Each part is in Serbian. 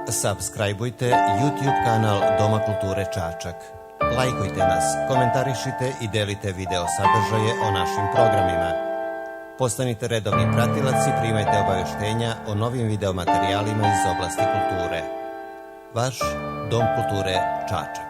Subscribeujte YouTube kanal Doma kulture Čačak. Lajkujte nas, komentarišite i delite video sadržaje o našim programima. Postanite redovni pratilac i primajte obaveštenja o novim videomaterijalima iz oblasti kulture. Vaš Dom kulture Čačak.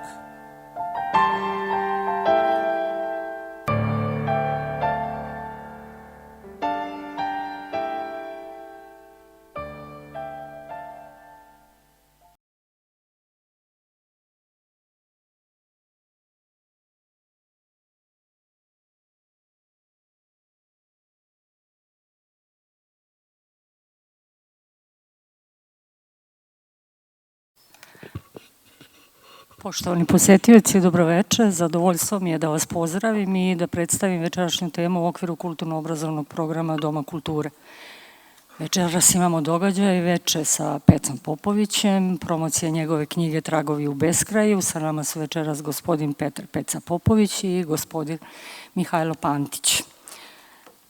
Poštovani posetioci, dobroveče. Zadovoljstvo mi je da vas pozdravim i da predstavim večerašnju temu u okviru kulturno-obrazovnog programa Doma kulture. Večeras imamo događaj veče sa Pecom Popovićem, promocija njegove knjige Tragovi u beskraju. Sa nama su večeras gospodin Petar Peca Popović i gospodin Mihajlo Pantić.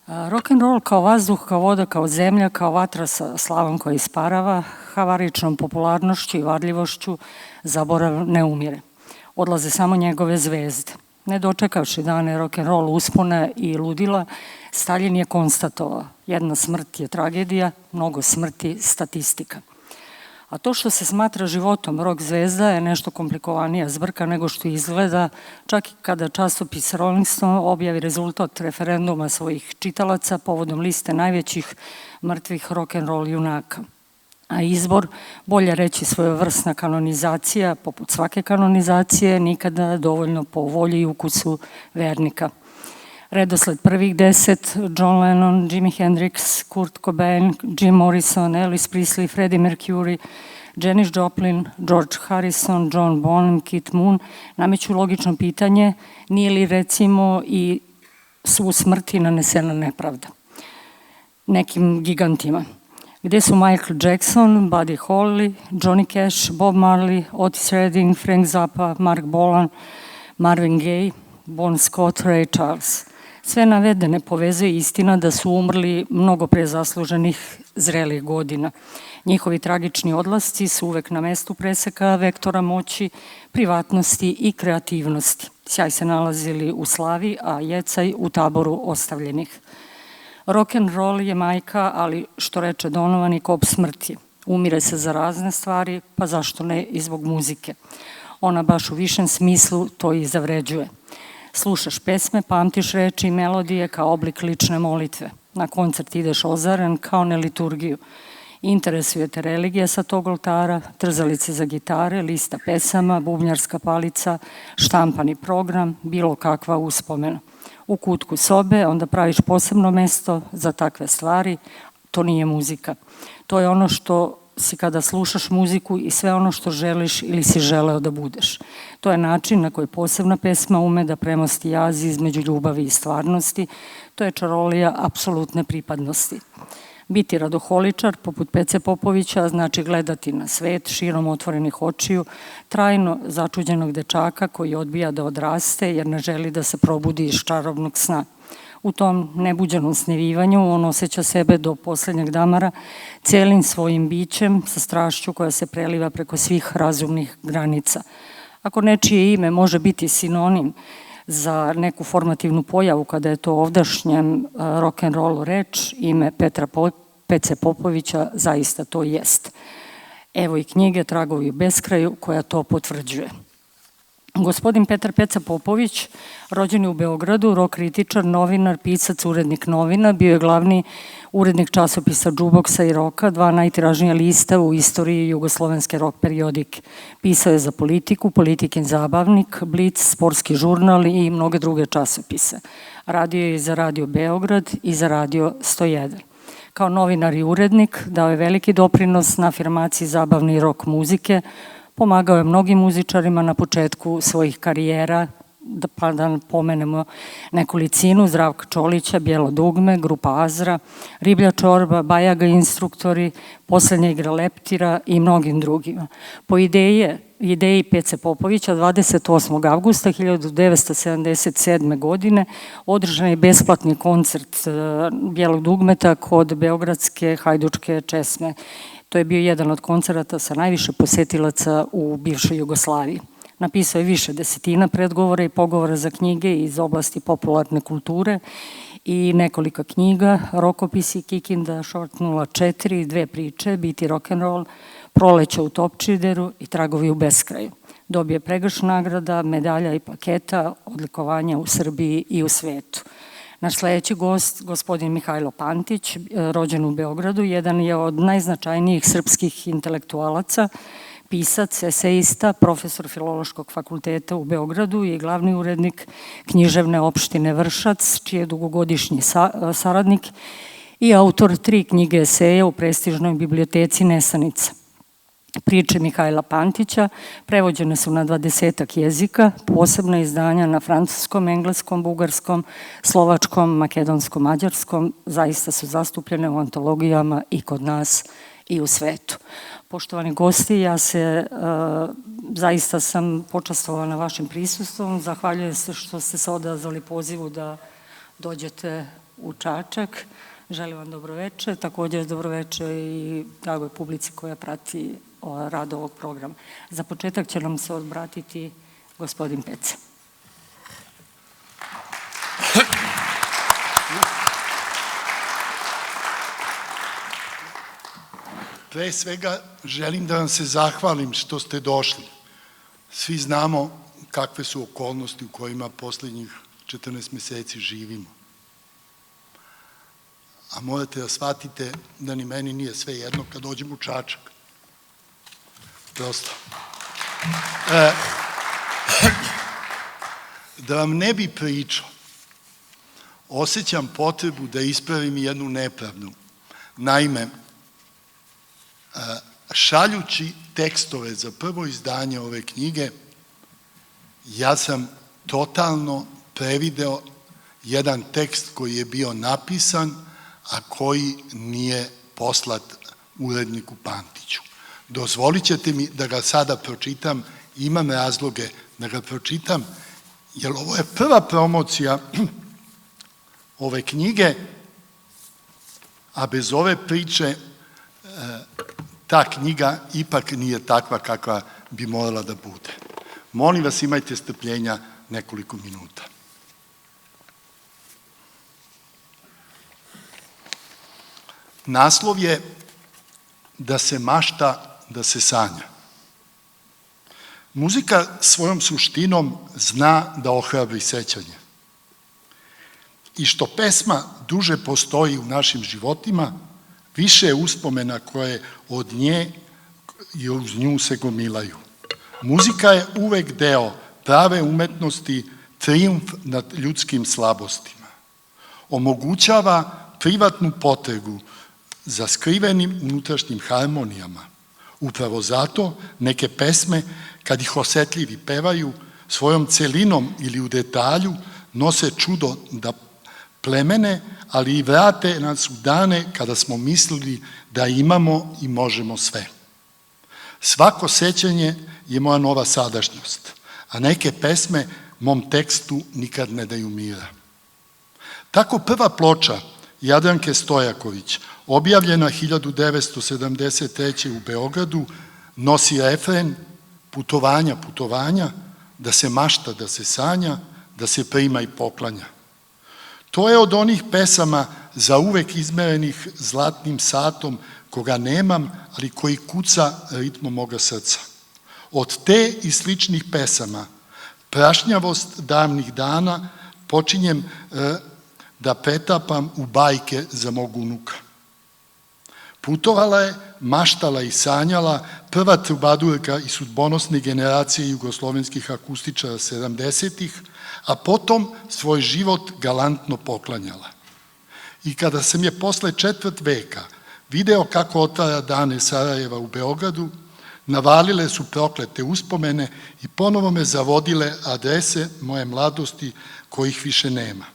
Rock'n'roll kao vazduh, kao voda, kao zemlja, kao vatra sa slavom koja isparava, havaričnom popularnošću i varljivošću zaborav ne umire. Odlaze samo njegove zvezde. Ne dočekavši dane rock'n'roll uspona i ludila, Staljin je konstatovao: jedna smrt je tragedija, mnogo smrti statistika. A to što se smatra životom rock zvezda je nešto komplikovanija zbrka nego što izgleda, čak i kada časopis Rolling Stone objavi rezultat referenduma svojih čitalaca povodom liste najvećih mrtvih rock'n'roll junaka. A izbor, bolje reći svojevrsna kanonizacija, poput svake kanonizacije, nikada dovoljno po volji i ukusu vernika. Redosled prvih 10: John Lennon, Jimi Hendrix, Kurt Cobain, Jim Morrison, Elvis Presley, Freddie Mercury, Janis Joplin, George Harrison, John Bonham, Keith Moon, nameću logično pitanje: nije li recimo i svu smrti nanesena nepravda nekim gigantima? Gde su Michael Jackson, Buddy Holly, Johnny Cash, Bob Marley, Otis Redding, Frank Zappa, Mark Bolan, Marvin Gaye, Bon Scott, Ray Charles? Sve navedene povezuje istina da su umrli mnogo pre zasluženih zrelih godina. Njihovi tragični odlasci su uvek na mestu preseka vektora moći, privatnosti i kreativnosti. Sjaj se nalazili u slavi, a jecaj u taboru ostavljenih. Rock'n'roll je majka, ali što reče Donovan, i kop smrti. Umire se za razne stvari, pa zašto ne i zbog muzike. Ona baš u višem smislu to i zavređuje. Slušaš pesme, pamtiš reči i melodije kao oblik lične molitve. Na koncert ideš ozaren kao na liturgiju. Interesuje te religija sa tog oltara, trzalice za gitare, lista pesama, bubnjarska palica, štampani program, bilo kakva uspomena. U kutku sobe onda praviš posebno mesto za takve stvari. To nije muzika. To je ono što si kada slušaš muziku i sve ono što želiš ili si želeo da budeš. To je način na koji posebna pesma ume da premosti jaz između ljubavi i stvarnosti. To je čarolija apsolutne pripadnosti. Biti radoholičar, poput Pece Popovića, znači gledati na svet širom otvorenih očiju, trajno začuđenog dečaka koji odbija da odraste jer ne želi da se probudi iz čarobnog sna. U tom nebuđenom snevivanju on osjeća sebe do poslednjeg damara celim svojim bićem sa strašću koja se preliva preko svih razumnih granica. Ako nečije ime može biti sinonim za neku formativnu pojavu kada je to ovdašnjem rock'n'rollu reč, ime Petra Pece Popovića zaista to jest. Evo i knjige Tragovi u beskraju koja to potvrđuje. Gospodin Petar Peca Popović, rođen je u Beogradu, rock kritičar, novinar, pisac, urednik novina, bio je glavni urednik časopisa Džuboksa i Roka, dva najtiražnija lista u istoriji jugoslovenske rock periodike. Pisao je za Politiku, Politikin zabavnik, Blic, Sportski žurnal i mnoge druge časopise. Radio je i za Radio Beograd i za Radio 101. Kao novinar i urednik dao je veliki doprinos na afirmaciji zabavne i rock muzike. Pomagao je mnogim muzičarima na početku svojih karijera, pa da pomenemo nekolicinu: Zdravka Čolića, Bijelo dugme, Grupa Azra, Riblja čorba, Bajaga instruktori, Poslednja igra leptira i mnogim drugima. Po ideji Pece Popovića 28. avgusta 1977. godine održan je besplatni koncert Bijelog dugmeta kod beogradske hajdučke česme. To je bio jedan od koncerata sa najviše posetilaca u bivšoj Jugoslaviji. Napisao je više desetina predgovora i pogovora za knjige iz oblasti popularne kulture i nekolika knjiga, Rokopisi Kikinda, Short 04, 2 priče, Biti rock'n'roll, Proleće u Topčideru i Tragovi u beskraju. Dobije pregršt nagrada, medalja i plaketa, odlikovanja u Srbiji i u svetu. Naš sledeći gost, gospodin Mihajlo Pantić, rođen u Beogradu, jedan je od najznačajnijih srpskih intelektualaca, pisac, eseista, profesor Filološkog fakulteta u Beogradu i glavni urednik književne opštine Vršac, čiji je dugogodišnji saradnik i autor 3 knjige eseja u prestižnoj biblioteci Nesanica. Priče Mihajla Pantića prevođene su na 20 jezika, posebna izdanja na francuskom, engleskom, bugarskom, slovačkom, makedonskom, mađarskom, zaista su zastupljene u antologijama i kod nas i u svetu. Poštovani gosti, zaista sam počastvovana vašim prisustvom. Zahvaljujem se što ste se odazvali pozivu da dođete u Čačak. Želim vam dobroveče, također dobroveče i dragoj publici koja prati rad ovog programa. Za početak će nam se obratiti gospodin Pece. Pre svega želim da vam se zahvalim što ste došli. Svi znamo kakve su okolnosti u kojima poslednjih 14 meseci živimo. A morate da shvatite da ni meni nije sve jedno kad dođem u Čačak. Prosto. Da vam ne bi pričao, osjećam potrebu da ispravim jednu nepravdu. Naime, šaljući tekstove za prvo izdanje ove knjige, ja sam totalno prevideo jedan tekst koji je bio napisan, a koji nije poslat uredniku Pantiću. Dozvolit ćete mi da ga sada pročitam, imam razloge da ga pročitam, jer ovo je prva promocija ove knjige, a bez ove priče ta knjiga ipak nije takva kakva bi morala da bude. Molim vas, imajte strpljenja nekoliko minuta. Naslov je Da se mašta, da se sanja. Muzika svojom suštinom zna da ohrabri sećanje. I što pesma duže postoji u našim životima, više je uspomena koje od nje i uz nju se gomilaju. Muzika je uvek deo prave umetnosti, trijumf nad ljudskim slabostima. Omogućava privatnu potregu za skrivenim unutrašnjim harmonijama. Upravo zato neke pesme, kad ih osetljivi pevaju, svojom celinom ili u detalju nose čudo da plemene, ali i vrate nas u dane kada smo mislili da imamo i možemo sve. Svako sećanje je moja nova sadašnjost, a neke pesme mom tekstu nikad ne daju mira. Tako prva ploča Jadranke Stojaković, objavljena 1973. u Beogradu, nosi refren Putovanja, putovanja, da se mašta, da se sanja, da se prima i poklanja. To je od onih pesama za uvek izmerenih zlatnim satom, koga nemam, ali koji kuca ritmom moga srca. Od te i sličnih pesama, prašnjavost davnih dana, počinjem da pretapam u bajke za mog unuka. Putovala je, maštala i sanjala prva trubadurka i sudbonosne generacije jugoslovenskih akustičara 70-ih, a potom svoj život galantno poklanjala. I kada sam je posle 4 veka video kako otvara dane Sarajeva u Beogradu, navalile su proklete uspomene i ponovo me zavodile adrese moje mladosti kojih više nema.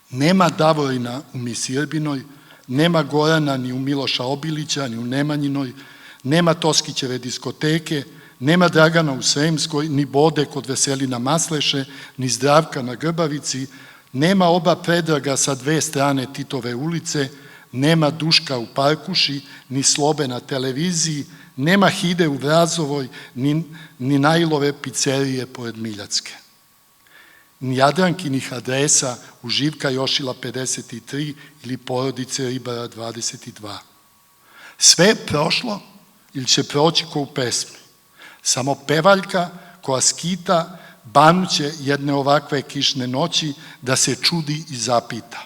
Nema Davorina u Misirbinoj, nema Gorana ni u Miloša Obilića, ni u Nemanjinoj, nema Toskićeve diskoteke, nema Dragana u Sremskoj, ni Bode kod Veselina Masleše, ni Zdravka na Grbavici, nema oba Predraga sa 2 strane Titove ulice, nema Duška u Parkuši, ni Slobe na televiziji, nema Hide u Vrazovoj, ni Najlove pizzerije pored Miljacke. Ni Jadrankinih adresa u Živka Jošila 53 ili porodice Ribara 22. Sve je prošlo ili će proći ko u pesmi. Samo pevaljka koja skita banuće jedne ovakve kišne noći da se čudi i zapita.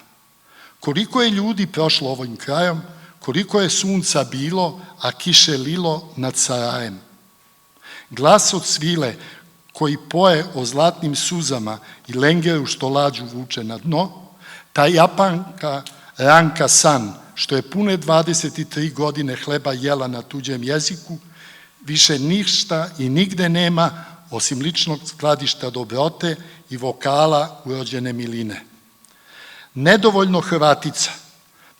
Koliko je ljudi prošlo ovim krajom, koliko je sunca bilo, a kiše lilo nad Sarajem. Glas od svile koji poje o zlatnim suzama i lengeru što lađu vuče na dno, ta Japanka Ranka San, što je pune 23 godine hleba jela na tuđem jeziku, više ništa i nigde nema osim ličnog skladišta dobrote i vokala urođene miline. Nedovoljno Hrvatica,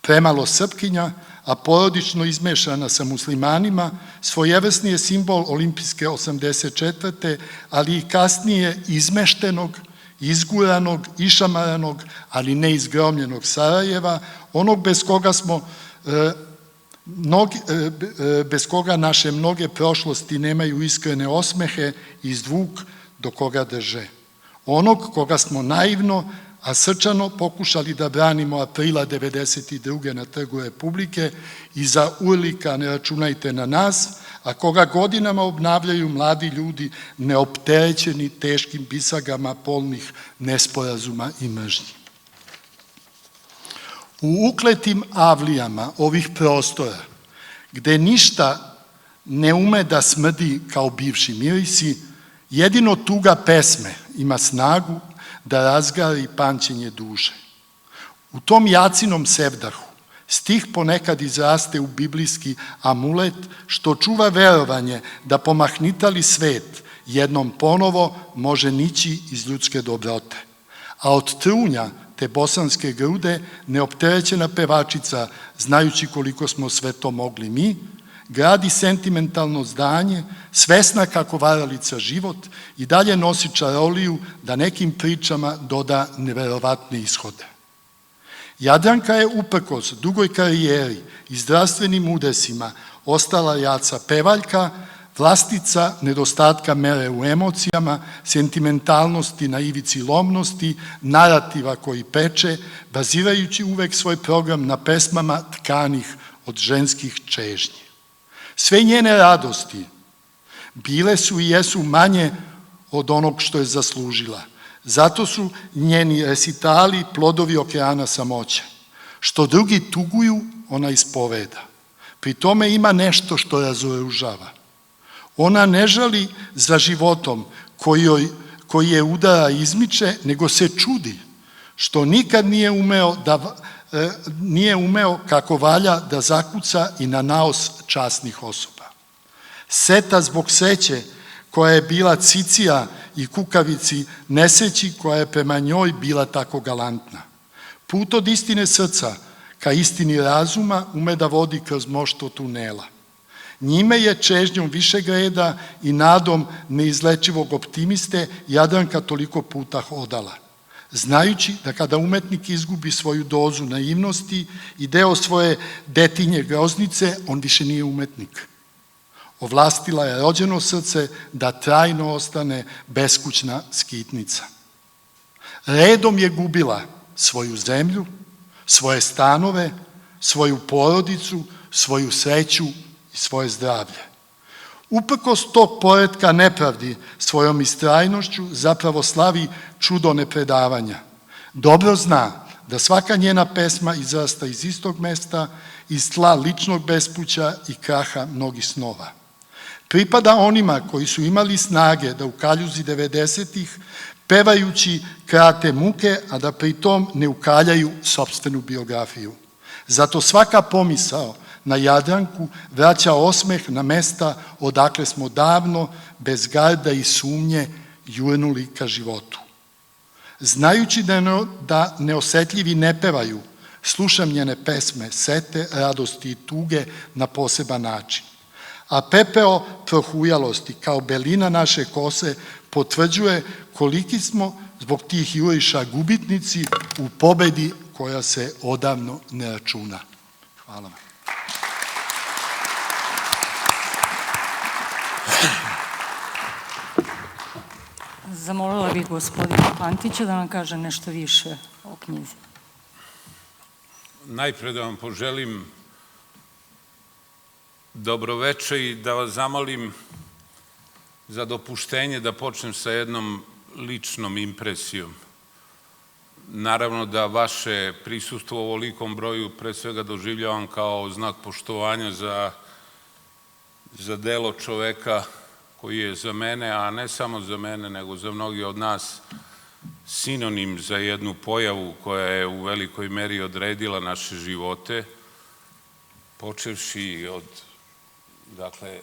premalo Srpkinja, a porodično izmešana sa muslimanima, svojevrsni je simbol olimpijske 84. ali i kasnije izmeštenog, izguranog, išamaranog, ali ne izgromljenog Sarajeva, onog bez koga naše mnoge prošlosti nemaju iskrene osmehe i zvuk do koga drže. Onog koga smo naivno, a srčano pokušali da branimo aprila 1992. na Trgu Republike i za Urlika ne računajte na nas, a koga godinama obnavljaju mladi ljudi neopterećeni teškim bisagama polnih nesporazuma i mržnji. U ukletim avlijama ovih prostora, gde ništa ne ume da smrdi kao bivši mirisi, jedino tuga pesme ima snagu da razgari pamćenje duše. U tom jacinom sevdahu stih ponekad izraste u biblijski amulet što čuva verovanje da pomahnitali svet jednom ponovo može nići iz ljudske dobrote. A od trunja te bosanske grude neopterećena pevačica, znajući koliko smo sve to mogli mi, gradi sentimentalno zdanje, svesna kako varalica život i dalje nosi čaroliju da nekim pričama doda neverovatne ishode. Jadranka je uprkos dugoj karijeri i zdravstvenim udesima ostala jaca pevaljka, vlastica nedostatka mere u emocijama, sentimentalnosti na ivici lomnosti, narativa koji peče, bazirajući uvek svoj program na pesmama tkanih od ženskih čežnji. Sve njene radosti bile su i jesu manje od onog što je zaslužila. Zato su njeni resitali plodovi okeana samoće. Što drugi tuguju, ona ispoveda. Pri tome ima nešto što razoružava. Ona ne žali za životom koji je udara i izmiče, nego se čudi što nikad nije umeo kako valja da zakuca i na naos časnih osoba. Seta zbog sreće koja je bila cicija i kukavici neseći koja je prema njoj bila tako galantna. Put od istine srca ka istini razuma ume da vodi kroz mnoštvo tunela. Njime je čežnjom višeg reda i nadom neizlečivog optimiste Jadranka toliko puta hodala, znajući da kada umetnik izgubi svoju dozu naivnosti i deo svoje detinje groznice, on više nije umetnik. Ovlastila je rođeno srce da trajno ostane beskućna skitnica. Redom je gubila svoju zemlju, svoje stanove, svoju porodicu, svoju sreću i svoje zdravlje. Uprkos tog poretka nepravdi svojom istrajnošću zapravo slavi čudo nepredavanja. Dobro zna da svaka njena pesma izrasta iz istog mesta, iz tla ličnog bespuća i kraha mnogih snova. Pripada onima koji su imali snage da u kaljuzi 90-ih pevajući krate muke, a da pritom ne ukaljaju sopstvenu biografiju. Zato svaka pomisao na Jadranku vraća osmeh na mesta odakle smo davno, bez garda i sumnje, jurnuli ka životu. Znajući da neosetljivi ne pevaju, slušam njene pesme, sete, radosti i tuge na poseban način. A pepeo prohujalosti kao belina naše kose potvrđuje koliki smo zbog tih juriša gubitnici u pobedi koja se odavno ne računa. Hvala vam. Zamolila bih gospodina Pantića da nam kaže nešto više o knjizi. Najpre da vam poželim dobroveče i da vas zamolim za dopuštenje da počnem sa jednom ličnom impresijom. Naravno da vaše prisustvo u ovolikom broju pre svega doživljavam kao znak poštovanja za delo čoveka koji je za mene, a ne samo za mene, nego za mnogi od nas, sinonim za jednu pojavu koja je u velikoj meri odredila naše živote, počevši od, dakle,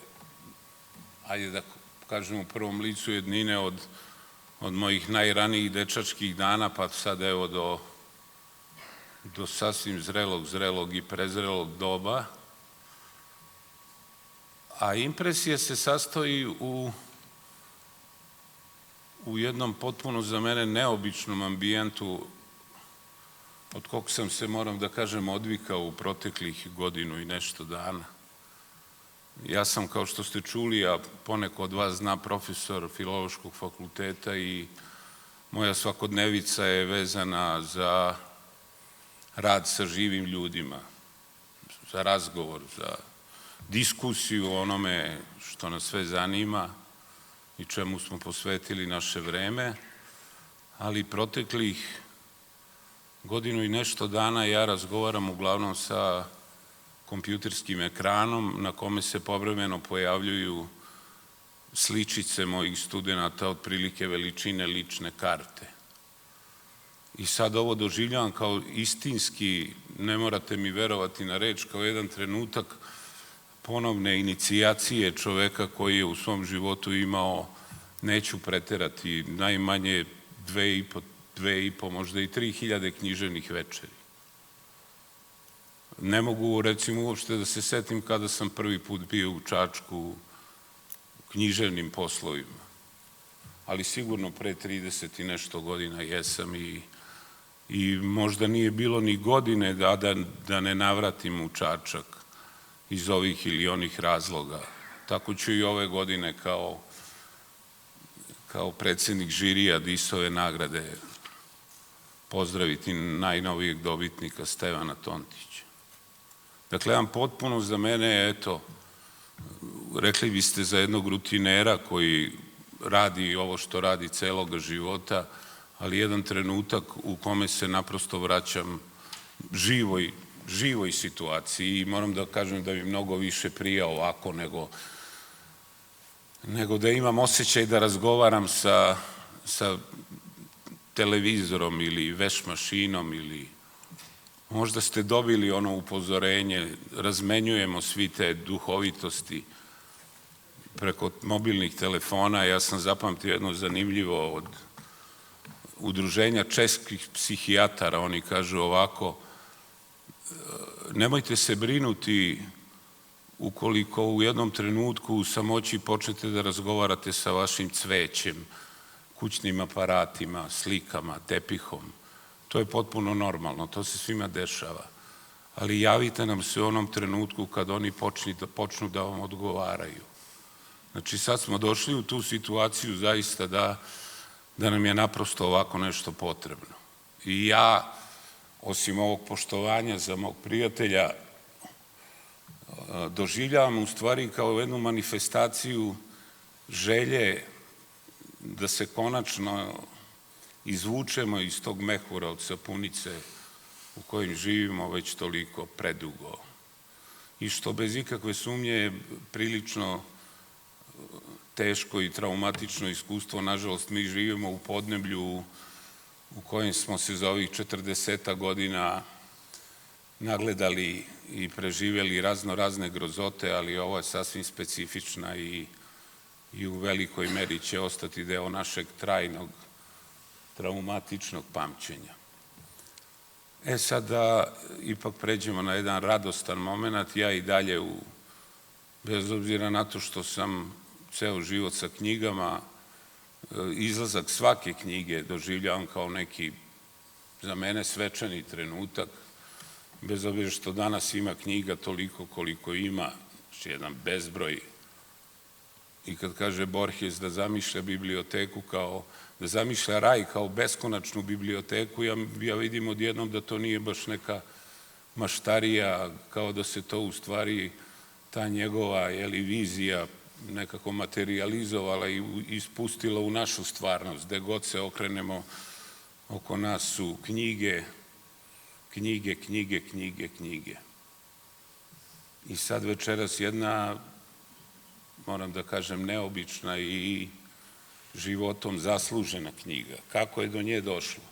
ajde da kažem u prvom licu jednine, od mojih najranijih dečačkih dana, pa sad evo do sasvim zrelog i prezrelog doba. A impresija se sastoji u jednom potpuno za mene neobičnom ambijentu od kog sam se, moram da kažem, odvikao u proteklih godinu i nešto dana. Ja sam, kao što ste čuli, a poneko od vas zna, profesor Filološkog fakulteta i moja svakodnevica je vezana za rad sa živim ljudima, za razgovor, za diskusiju o onome što nas sve zanima i čemu smo posvetili naše vreme, ali proteklih godinu i nešto dana ja razgovaram uglavnom sa kompjuterskim ekranom na kome se povremeno pojavljuju sličice mojih studenta otprilike veličine lične karte. I sad ovo doživljavam kao istinski, ne morate mi verovati na reč, kao jedan trenutak ponovne inicijacije čoveka koji je u svom životu imao, neću preterati, najmanje 2,5, možda i 3.000 književnih večeri. Ne mogu, recimo, uopšte da se setim kada sam prvi put bio u Čačku u književnim poslovima, ali sigurno pre 30 i nešto godina jesam i možda nije bilo ni godine da ne navratim u Čačak iz ovih ili onih razloga. Tako ću i ove godine kao predsednik žirija DIS-ove nagrade pozdraviti najnovijeg dobitnika Stevana Tontića. Dakle, jedan potpuno za mene, eto, rekli biste za jednog rutinera koji radi ovo što radi celoga života, ali jedan trenutak u kome se naprosto vraćam živoj situaciji i moram da kažem da mi mnogo više prija ovako nego da imam osjećaj da razgovaram sa televizorom ili veš mašinom ili možda ste dobili ono upozorenje, razmenjujemo svi te duhovitosti preko mobilnih telefona. Ja sam zapamtio jedno zanimljivo od udruženja českih psihijatara, oni kažu ovako: nemojte se brinuti ukoliko u jednom trenutku u samoći počnete da razgovarate sa vašim cvećem, kućnim aparatima, slikama, tepihom. To je potpuno normalno, to se svima dešava. Ali javite nam se u onom trenutku kad oni počnu da vam odgovaraju. Znači, sad smo došli u tu situaciju zaista da nam je naprosto ovako nešto potrebno. I ja, osim ovog poštovanja za mog prijatelja, doživljavam u stvari kao jednu manifestaciju želje da se konačno izvučemo iz tog mehura od sapunice u kojem živimo već toliko predugo i što bez ikakve sumnje je prilično teško i traumatično iskustvo. Nažalost, mi živimo u podneblju u kojem smo se za ovih 40 godina nagledali i preživjeli razne grozote, ali ovo je sasvim specifična i u velikoj meri će ostati deo našeg trajnog traumatičnog pamćenja. Sad da ipak pređemo na jedan radostan moment. Ja i dalje, bez obzira na to što sam ceo život sa knjigama, izlazak svake knjige doživljavam kao neki, za mene, svečani trenutak. bez obzira što danas ima knjiga toliko koliko ima, znači jedan bezbroj. I kad kaže Borges da zamišlja biblioteku kao, da zamišlja raj kao beskonačnu biblioteku, ja vidim odjednom da to nije baš neka maštarija, kao da se to u stvari, ta njegova vizija nekako materializovala i ispustila u našu stvarnost. Gde god se okrenemo, oko nas su knjige, knjige, knjige, knjige, knjige. I sad večeras jedna, moram da kažem, neobična i životom zaslužena knjiga. Kako je do nje došlo?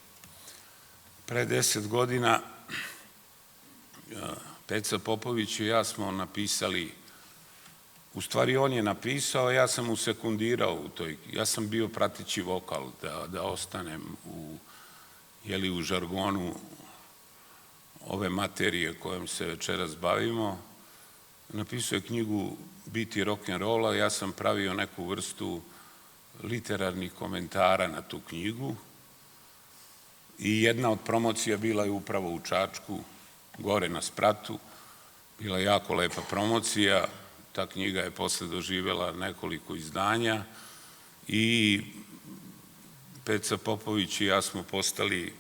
Pre 10 godina Peca Popović i ja smo napisali, u stvari on je napisao, ja sam mu sekundirao u toj, ja sam bio prateći vokal da ostanem u žargonu ove materije kojom se večeras bavimo. Napisao je knjigu Biti rock'n'rolla, ja sam pravio neku vrstu literarnih komentara na tu knjigu i jedna od promocija bila je upravo u Čačku, gore na spratu, bila je jako lepa promocija, ta knjiga je posle doživjela nekoliko izdanja i Peca Popović i ja smo postali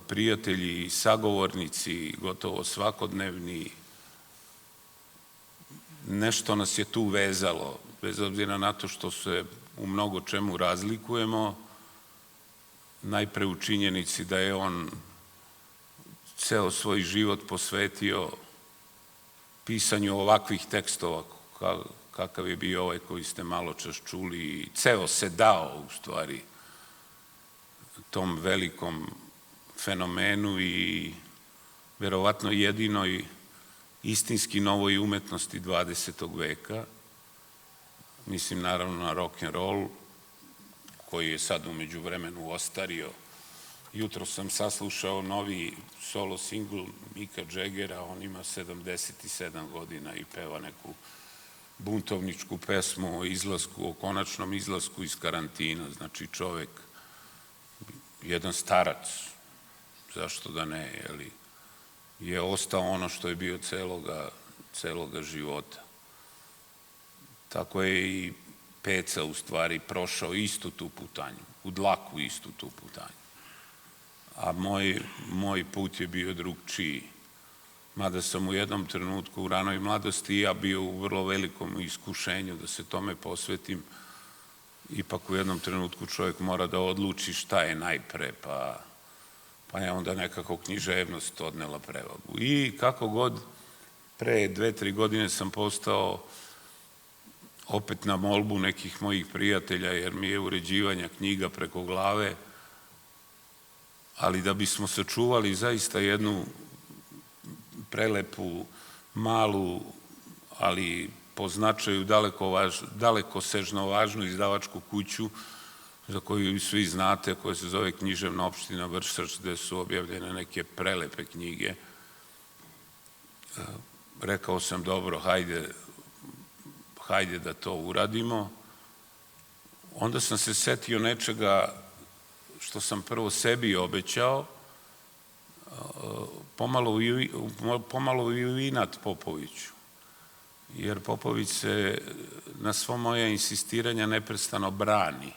prijatelji i sagovornici, gotovo svakodnevni. Nešto nas je tu vezalo, bez obzira na to što se u mnogo čemu razlikujemo, najpre u činjenici da je on ceo svoj život posvetio pisanju ovakvih tekstova, kakav je bio ovaj koji ste malo čas čuli, i ceo se dao u stvari tom velikom fenomenu i verovatno jedinoj istinski novoj umetnosti 20. veka. Mislim naravno na rock'n'roll, koji je sad umeđu vremenu ostario. Jutro sam saslušao novi solo singl Mika Džegera, on ima 77 godina i peva neku buntovničku pesmu o izlasku, o konačnom izlasku iz karantina. Znači čovek, jedan starac, zašto da ne, je ostao ono što je bio celoga života. Tako je i Peca u stvari prošao istu tu putanju, u dlaku istu tu putanju. A moj put je bio drugčiji. Mada sam u jednom trenutku u ranoj mladosti i ja bio u vrlo velikom iskušenju da se tome posvetim. Ipak u jednom trenutku čovjek mora da odluči šta je najpre, pa je onda nekako književnost odnela prevagu. I kako god, pre 2-3 godine sam postao, opet na molbu nekih mojih prijatelja, jer mi je uređivanja knjiga preko glave, ali da bismo sačuvali zaista jednu prelepu, malu, ali po značaju dalekosežno važnu izdavačku kuću, za koju svi znate, koja se zove Književna opština Vršac, gde su objavljene neke prelepe knjige. Rekao sam, dobro, hajde da to uradimo. Onda sam se setio nečega što sam prvo sebi obećao, pomalo i u inat Popoviću. Jer Popović se na svo moje insistiranja neprestano brani,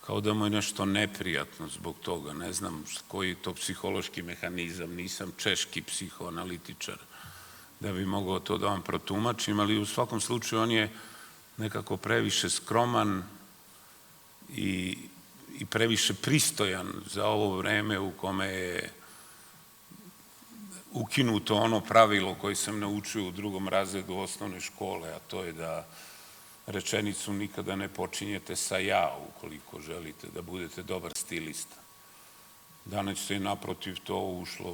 kao da mu je nešto neprijatno zbog toga. Ne znam koji je to psihološki mehanizam, nisam češki psihoanalitičar da bi mogao to da vam protumačim, ali u svakom slučaju on je nekako previše skroman i previše pristojan za ovo vreme u kome je ukinuto ono pravilo koje sam naučio u 2. razredu osnovne škole, a to je da rečenicu nikada ne počinjete sa ja ukoliko želite da budete dobar stilista. Danas se naprotiv to ušlo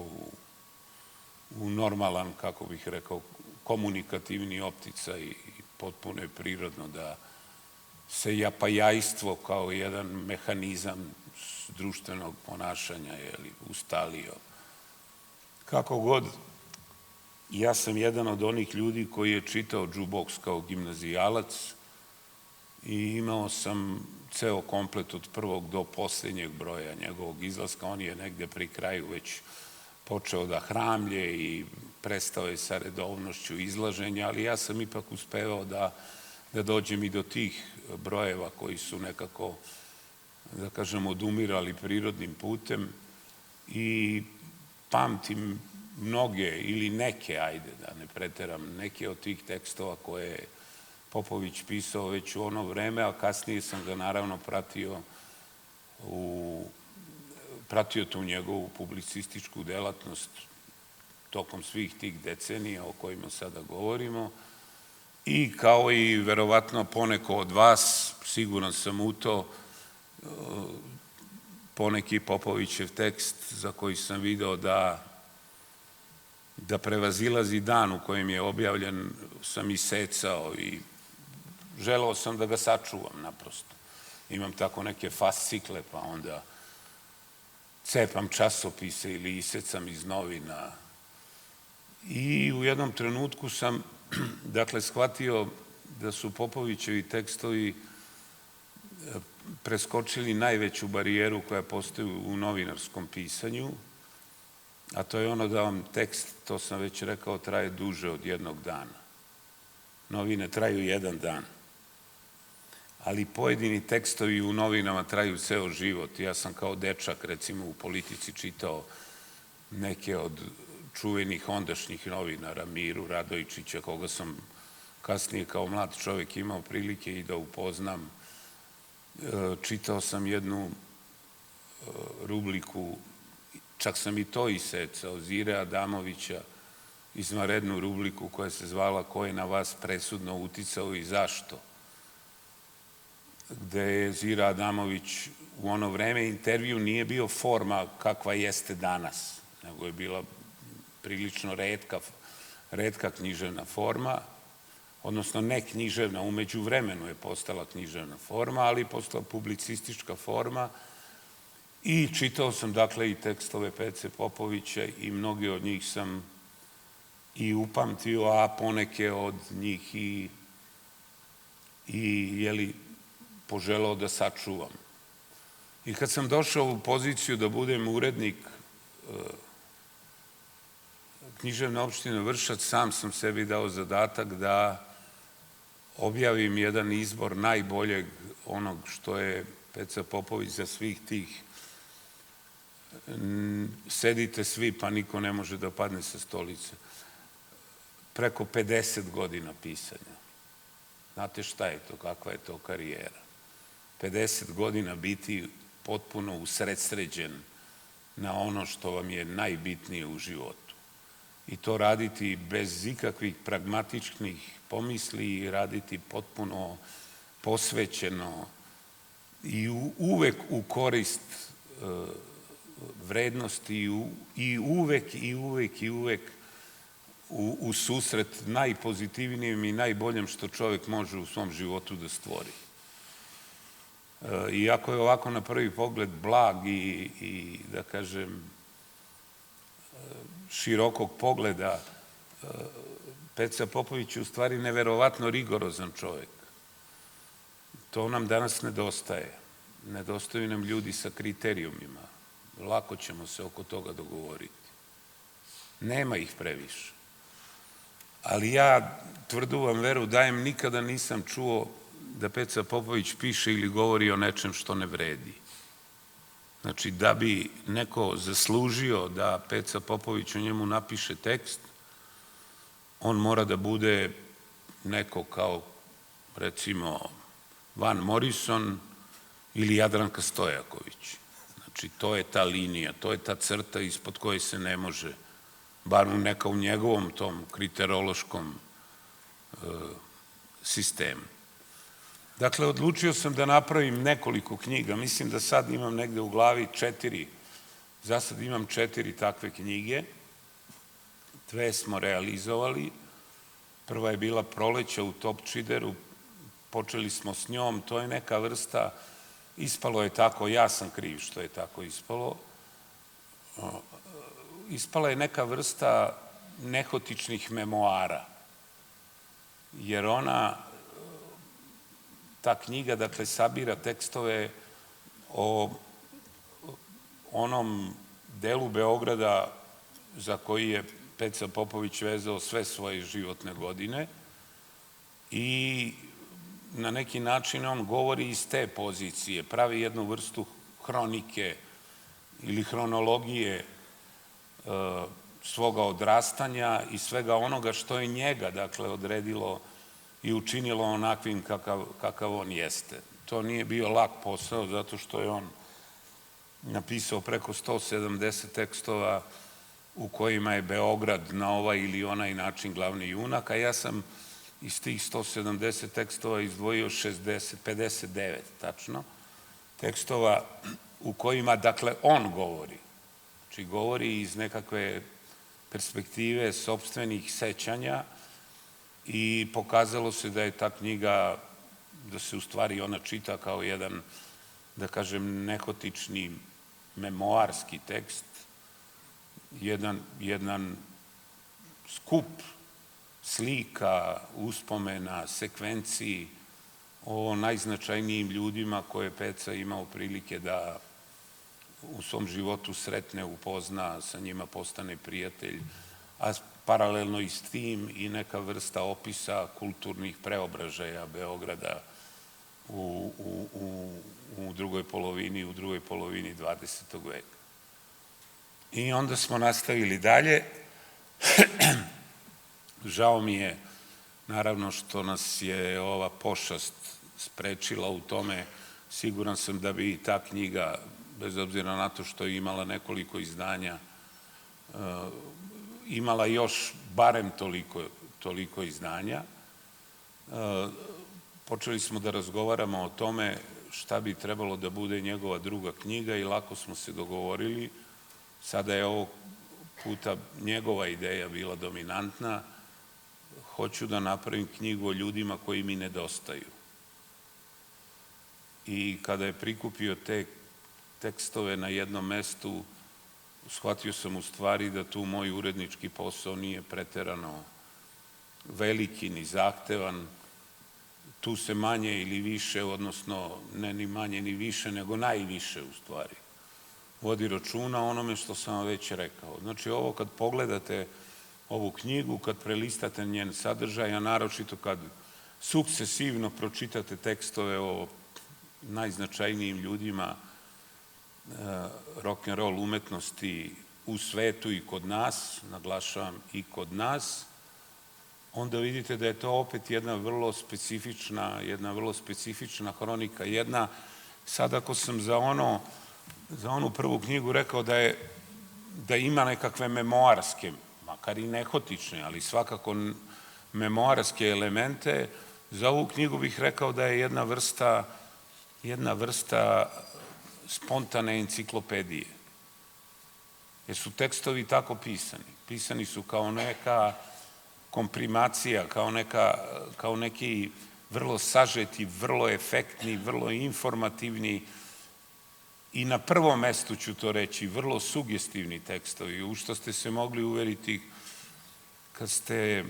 u normalan, kako bih rekao, komunikativni opticaj i potpuno je prirodno da se japajajstvo kao jedan mehanizam društvenog ponašanja ustalio. Kako god, ja sam jedan od onih ljudi koji je čitao jukebox kao gimnazijalac i imao sam ceo komplet od prvog do poslednjeg broja njegovog izlaska. On je negde pri kraju već počeo da hramlje i prestao je sa redovnošću izlaženja, ali ja sam ipak uspevao da dođem i do tih brojeva koji su nekako, da kažem, odumirali prirodnim putem i pamtim mnoge ili neke, ajde da ne preteram, neke od tih tekstova koje je Popović pisao već u ono vreme, a kasnije sam ga naravno pratio tu njegovu publicističku delatnost tokom svih tih decenija o kojima sada govorimo i kao i verovatno poneko od vas, siguran sam u to, poneki Popovićev tekst za koji sam video da prevazilazi dan u kojem je objavljen, sam isecao i želeo sam da ga sačuvam naprosto. Imam tako neke fascikle, pa onda cepam časopise ili isecam iz novina. I u jednom trenutku sam, dakle, shvatio da su Popovićevi tekstovi preskočili najveću barijeru koja postoji u novinarskom pisanju, a to je ono da vam tekst, to sam već rekao, traje duže od jednog dana. Novine traju jedan dan, ali pojedini tekstovi u novinama traju ceo život. Ja sam kao dečak, recimo, u Politici čitao neke od čuvenih ondašnjih novinara, Miru Radojičića, koga sam kasnije kao mlad čovjek imao prilike i da upoznam. Čitao sam jednu rubriku, čak sam i to isecao, Zire Adamovića, izvanrednu rubriku koja se zvala Ko je na vas presudno uticao i zašto, gde je Zira Adamović u ono vreme intervju nije bio forma kakva jeste danas, nego je bila prilično retka književna forma, odnosno ne književna, umeđu vremenu je postala književna forma, ali je postala publicistička forma i čitao sam dakle i tekstove Pece Popovića i mnogi od njih sam i upamtio, a poneke od njih i poželao da sačuvam. I kad sam došao u poziciju da budem urednik književne opštine Vršac, sam sam sebi dao zadatak da objavim jedan izbor najboljeg onog što je Peca Popović za svih tih, sedite svi pa niko ne može da padne sa stolice, preko 50 godina pisanja. Znate šta je to, kakva je to karijera? 50 godina biti potpuno usredsređen na ono što vam je najbitnije u životu. I to raditi bez ikakvih pragmatičnih pomisli i raditi potpuno posvećeno i uvek u korist vrednosti i uvek u susret najpozitivnijem i najboljem što čovjek može u svom životu da stvori. Iako je ovako na prvi pogled blag i da kažem širokog pogleda, Peca Popović je u stvari neverovatno rigorozan čovjek. To nam danas nedostaje. Nedostaju nam ljudi sa kriterijumima. Lako ćemo se oko toga dogovoriti. Nema ih previše. Ali ja tvrdu vam veru dajem, nikada nisam čuo da Peca Popović piše ili govori o nečem što ne vredi. Znači, da bi neko zaslužio da Peca Popović o njemu napiše tekst, on mora da bude neko kao, recimo, Van Morrison ili Jadranka Stojaković. Znači, to je ta linija, to je ta crta ispod koje se ne može, bar neka u njegovom tom kriterološkom sistemu. Dakle, odlučio sam da napravim nekoliko knjiga. Mislim da sad imam negde u glavi 4. Za sad imam 4 takve knjige. 2 smo realizovali. Prva je bila Proleća u Topčideru. Počeli smo s njom. To je neka vrsta, ispalo je tako, ja sam kriv što je tako ispalo. Ispala je neka vrsta nehotičnih memoara. Jer ta knjiga, dakle, sabira tekstove o onom delu Beograda za koji je Peca Popović vezao sve svoje životne godine i na neki način on govori iz te pozicije, pravi jednu vrstu hronike ili hronologije svoga odrastanja i svega onoga što je njega, dakle, odredilo i učinilo onakvim kakav on jeste. To nije bio lak posao, zato što je on napisao preko 170 tekstova u kojima je Beograd na ovaj ili onaj način glavni junak, a ja sam iz tih 170 tekstova izdvojio 59, tačno, tekstova u kojima, dakle, on govori. Znači, govori iz nekakve perspektive sopstvenih sećanja i pokazalo se da je ta knjiga, da se u stvari ona čita kao jedan, da kažem, nehotični memoarski tekst, jedan skup slika, uspomena, sekvenciji o najznačajnijim ljudima koje Peca imao prilike da u svom životu sretne, upozna, sa njima postane prijatelj, a paralelno i s tim i neka vrsta opisa kulturnih preobražaja Beograda u drugoj polovini 20. veka. I onda smo nastavili dalje. Žao mi je, naravno, što nas je ova pošast sprečila u tome. Siguran sam da bi ta knjiga, bez obzira na to što je imala nekoliko izdanja, imala još barem toliko izdanja. Počeli smo da razgovaramo o tome šta bi trebalo da bude njegova druga knjiga i lako smo se dogovorili. Sada je ovog puta njegova ideja bila dominantna. Hoću da napravim knjigu o ljudima koji mi nedostaju. I kada je prikupio te tekstove na jednom mestu, shvatio sam u stvari da tu moj urednički posao nije preterano veliki ni zahtevan. Tu se manje ili više, odnosno ne ni manje ni više, nego najviše u stvari vodi računa o onome što sam vam već rekao. Znači, ovo kad pogledate ovu knjigu, kad prelistate njen sadržaj, a naročito kad sukcesivno pročitate tekstove o najznačajnijim ljudima rock'n'roll umetnosti u svetu i kod nas, naglašavam i kod nas, onda vidite da je to opet jedna vrlo specifična hronika. Sad ako sam za onu prvu knjigu rekao da ima nekakve memoarske, makar i nehotične, ali svakako memoarske elemente, za ovu knjigu bih rekao da je jedna vrsta spontane enciklopedije. Jer su tekstovi tako pisani. Pisani su kao neka komprimacija, kao neki vrlo sažeti, vrlo efektni, vrlo informativni i na prvom mestu ću to reći, vrlo sugestivni tekstovi, u što ste se mogli uveriti kad ste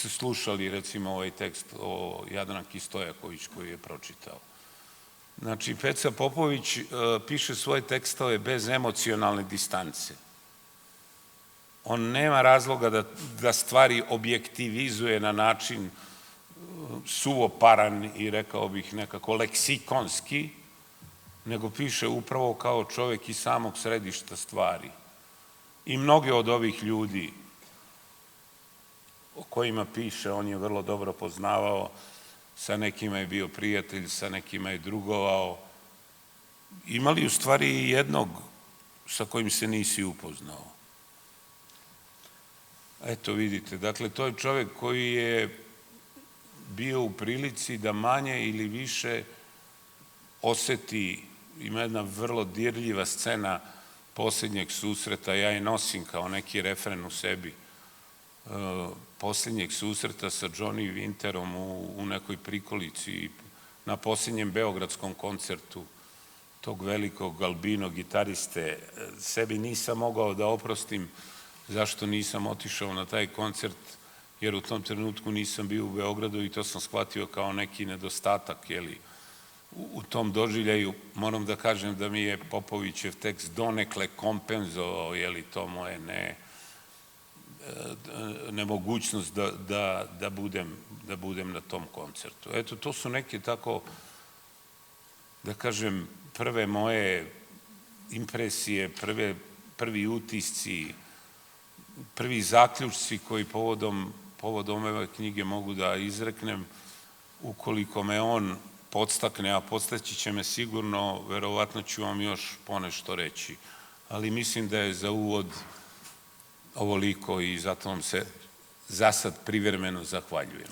slušali, recimo, ovaj tekst o Jadranki Stojaković koji je pročitao. Znači, Peca Popović piše svoje tekstove bez emocionalne distance. On nema razloga da stvari objektivizuje na način suvoparan i, rekao bih, nekako leksikonski, nego piše upravo kao čovek iz samog središta stvari. I mnoge od ovih ljudi o kojima piše, on je vrlo dobro poznavao, sa nekima je bio prijatelj, sa nekima je drugovao. Imali u stvari i jednog sa kojim se nisi upoznao. Eto, vidite, dakle, to je čovek koji je bio u prilici da manje ili više oseti, ima jedna vrlo dirljiva scena posljednjeg susreta, ja je nosim kao neki refren u sebi, posljednjeg susreta sa Johnny Winterom u nekoj prikolici na posljednjem beogradskom koncertu tog velikog albino gitariste. Sebi nisam mogao da oprostim zašto nisam otišao na taj koncert, jer u tom trenutku nisam bio u Beogradu i to sam shvatio kao neki nedostatak, u tom doživljaju. Moram da kažem da mi je Popovićev tekst donekle kompenzovao, to moje nemogućnost da budem na tom koncertu. Eto, to su neke tako, da kažem, prve moje impresije, prvi utisci, prvi zaključci koji povodom ove knjige mogu da izreknem. Ukoliko me on podstakne, a podstaći će me sigurno, verovatno ću vam još ponešto reći. Ali mislim da je za uvod ovoliko i zato vam se za sad privremeno zahvaljujem.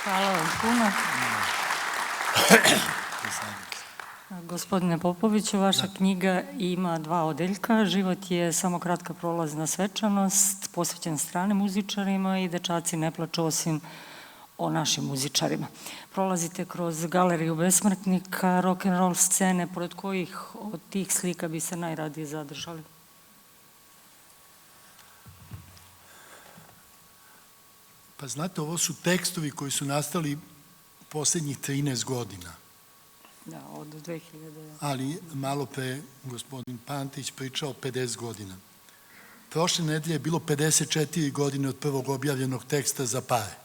Hvala vam puno. Gospodine Popoviću, vaša knjiga ima 2 odeljka. Život je samo kratka prolazna svečanost, posvećen stranim muzičarima i Dečaci ne plaču osim o našim muzičarima. Prolazite kroz galeriju besmrtnika, rock'n'roll scene, pored kojih od tih slika bi se najradije zadržali? Pa znate, ovo su tekstovi koji su nastali posljednjih 13 godina. Da, od 2000. Ali malo pre gospodin Pantić pričao 50 godina. Prošle nedelje je bilo 54 godine od prvog objavljenog teksta za pare.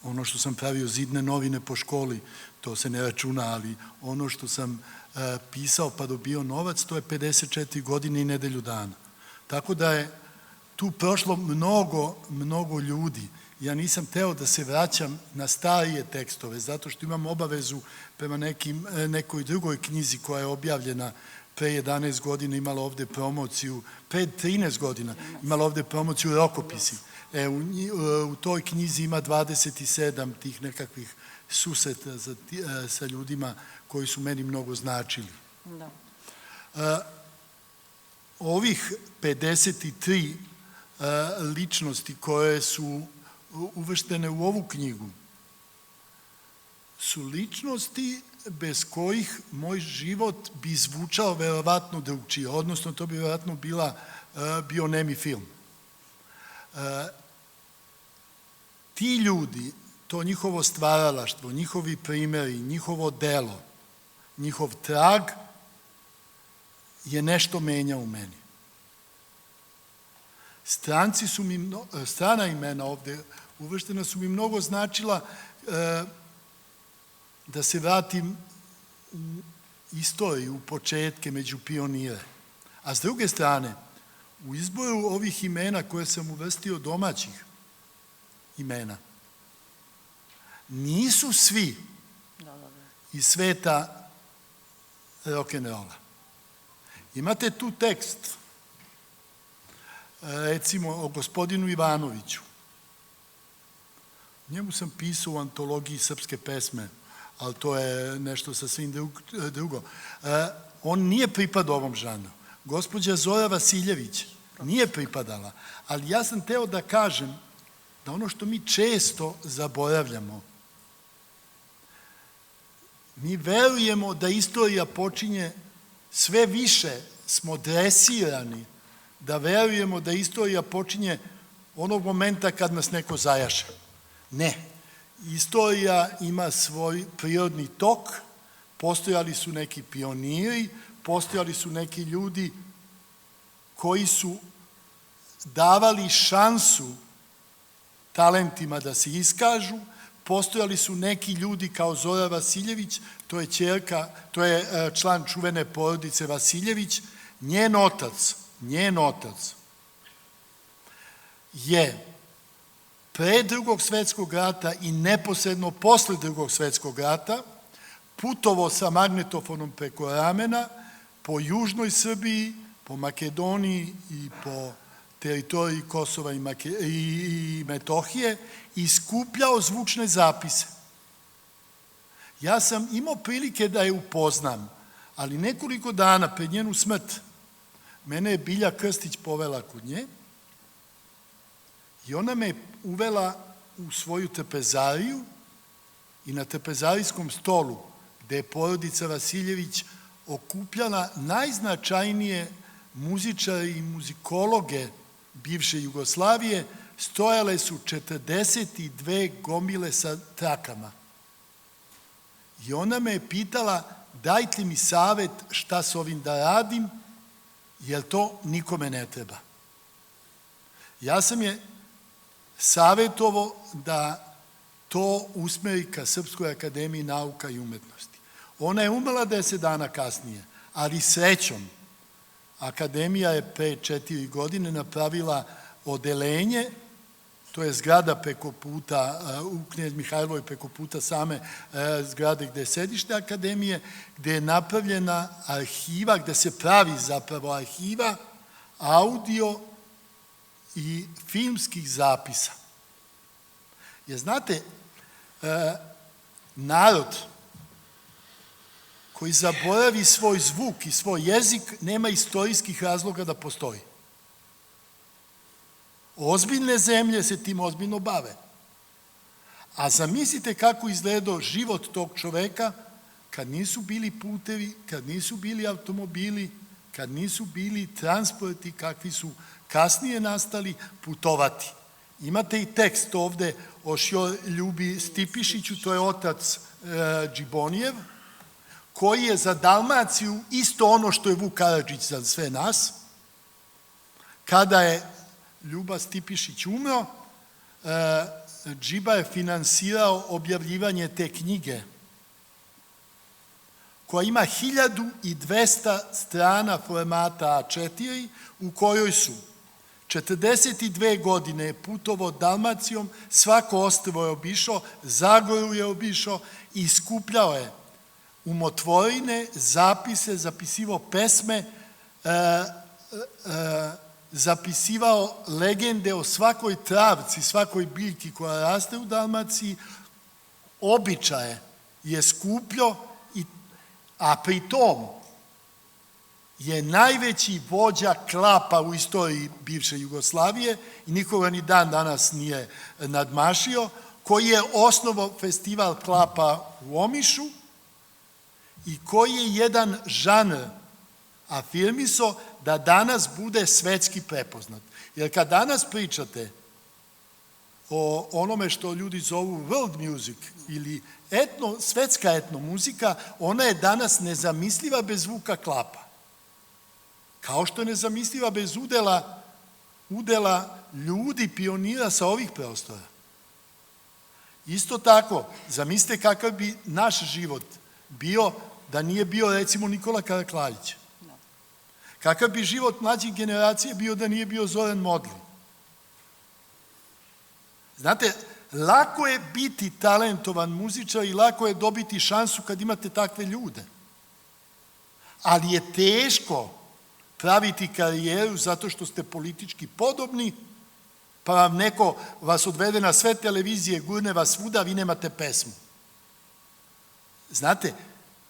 Ono što sam pravio zidne novine po školi, to se ne računa, ali ono što sam pisao pa dobio novac, to je 54 godine i nedelju dana. Tako da je tu prošlo mnogo ljudi. Ja nisam teo da se vraćam na starije tekstove, zato što imam obavezu prema nekoj drugoj knjizi koja je objavljena pre 11 godina, imala ovde promociju, pre 13 godina imala ovde promociju Rokopisi. U toj knjizi ima 27 tih nekakvih susreta sa ljudima koji su meni mnogo značili. Ovih 53 ličnosti koje su uvrštene u ovu knjigu su ličnosti bez kojih moj život bi zvučao verovatno drugčije, odnosno to bi verovatno bio nemi film. Ti ljudi, to njihovo stvaralaštvo, njihovi primjeri, njihovo delo, njihov trag je nešto menja u meni. Strana imena ovde uvrštena su mi mnogo značila da se vratim u istoriju, u početke, među pionire. A s druge strane, u izboru ovih imena koje sam uvrstio domaćih imena, nisu svi iz sveta rock'n'rolla. Imate tu tekst, recimo o gospodinu Ivanoviću. Njemu sam pisao u antologiji srpske pesme, ali to je nešto sasvim drugo. On nije pripadao ovom žanru. Gospođa Zora Vasiljević nije pripadala, ali ja sam teo da kažem da ono što mi često zaboravljamo, mi verujemo da istorija počinje, sve više smo dresirani da verujemo da istorija počinje onog momenta kad nas neko zajaše. Ne. Istorija ima svoj prirodni tok, postojali su neki pioniri, postojali su neki ljudi koji su davali šansu talentima da se iskažu, postojali su neki ljudi kao Zora Vasiljević, to je član čuvene porodice Vasiljević, njen otac je pre Drugog svetskog rata i neposredno posle Drugog svetskog rata putovao sa magnetofonom preko ramena po južnoj Srbiji, po Makedoniji i po teritoriji Kosova i Metohije i skupljao zvučne zapise. Ja sam imao prilike da je upoznam, ali nekoliko dana pred njenu smrt mene je Bilja Krstić povela kod nje i ona me uvela u svoju trpezariju i na trpezarijskom stolu, gde je porodica Vasiljević okupljala najznačajnije muzičare i muzikologe bivše Jugoslavije, stojale su 42 gomile sa trakama. I ona me je pitala, dajte mi savjet šta s ovim da radim, jer to nikome ne treba. Ja sam je savjetovao da to usmeri ka Srpskoj akademiji nauka i umetnosti. Ona je umrla 10 dana kasnije, ali srećom, akademija je pre 4 godine napravila odelenje, to je zgrada preko puta, u Knez Mihajlovoj preko puta same zgrade gde je sedište akademije, gde je napravljena arhiva, gde se pravi zapravo arhiva audio i filmskih zapisa. Jer znate, narod koji zaboravi svoj zvuk i svoj jezik nema istorijskih razloga da postoji. Ozbiljne zemlje se tim ozbiljno bave. A zamislite kako izgledao život tog čoveka kad nisu bili putevi, kad nisu bili automobili, kad nisu bili transporti kakvi su kasnije nastali, putovati. Imate i tekst ovde o Ljubi Stipišiću, to je otac Džibonijev, koji je za Dalmaciju isto ono što je Vuk Karadžić za sve nas. Kada je Ljuba Stipišić umro, Džiba je finansirao objavljivanje te knjige, koja ima 1200 strana formata A4, u kojoj su 42 godine je putovao Dalmacijom, svako ostrvo je obišao, Zagoru je obišao i skupljao je umotvorine, zapise, zapisivao pesme, zapisivao legende o svakoj travci, svakoj biljki koja raste u Dalmaciji, običaje je skupljao, a pri tom je najveći vođa klapa u istoriji bivše Jugoslavije i nikoga ni dan danas nije nadmašio, koji je osnovao festival klapa u Omišu i koji je jedan žanr afirmisao da danas bude svetski prepoznat. Jer kad danas pričate o onome što ljudi zovu world music ili svetska etnomuzika, ona je danas nezamisliva bez Vuka Klapa. Kao što je nezamisliva bez udela ljudi, pionira sa ovih prostora. Isto tako, zamislite kakav bi naš život bio da nije bio, recimo, Nikola Karaklalić. Kakav bi život mlađih generacije bio da nije bio Zoran Modli. Znate, lako je biti talentovan muzičar i lako je dobiti šansu kad imate takve ljude. Ali je teško praviti karijeru zato što ste politički podobni, pa vam neko vas odvede na sve televizije, gurne vas svuda, vi nemate pesmu. Znate,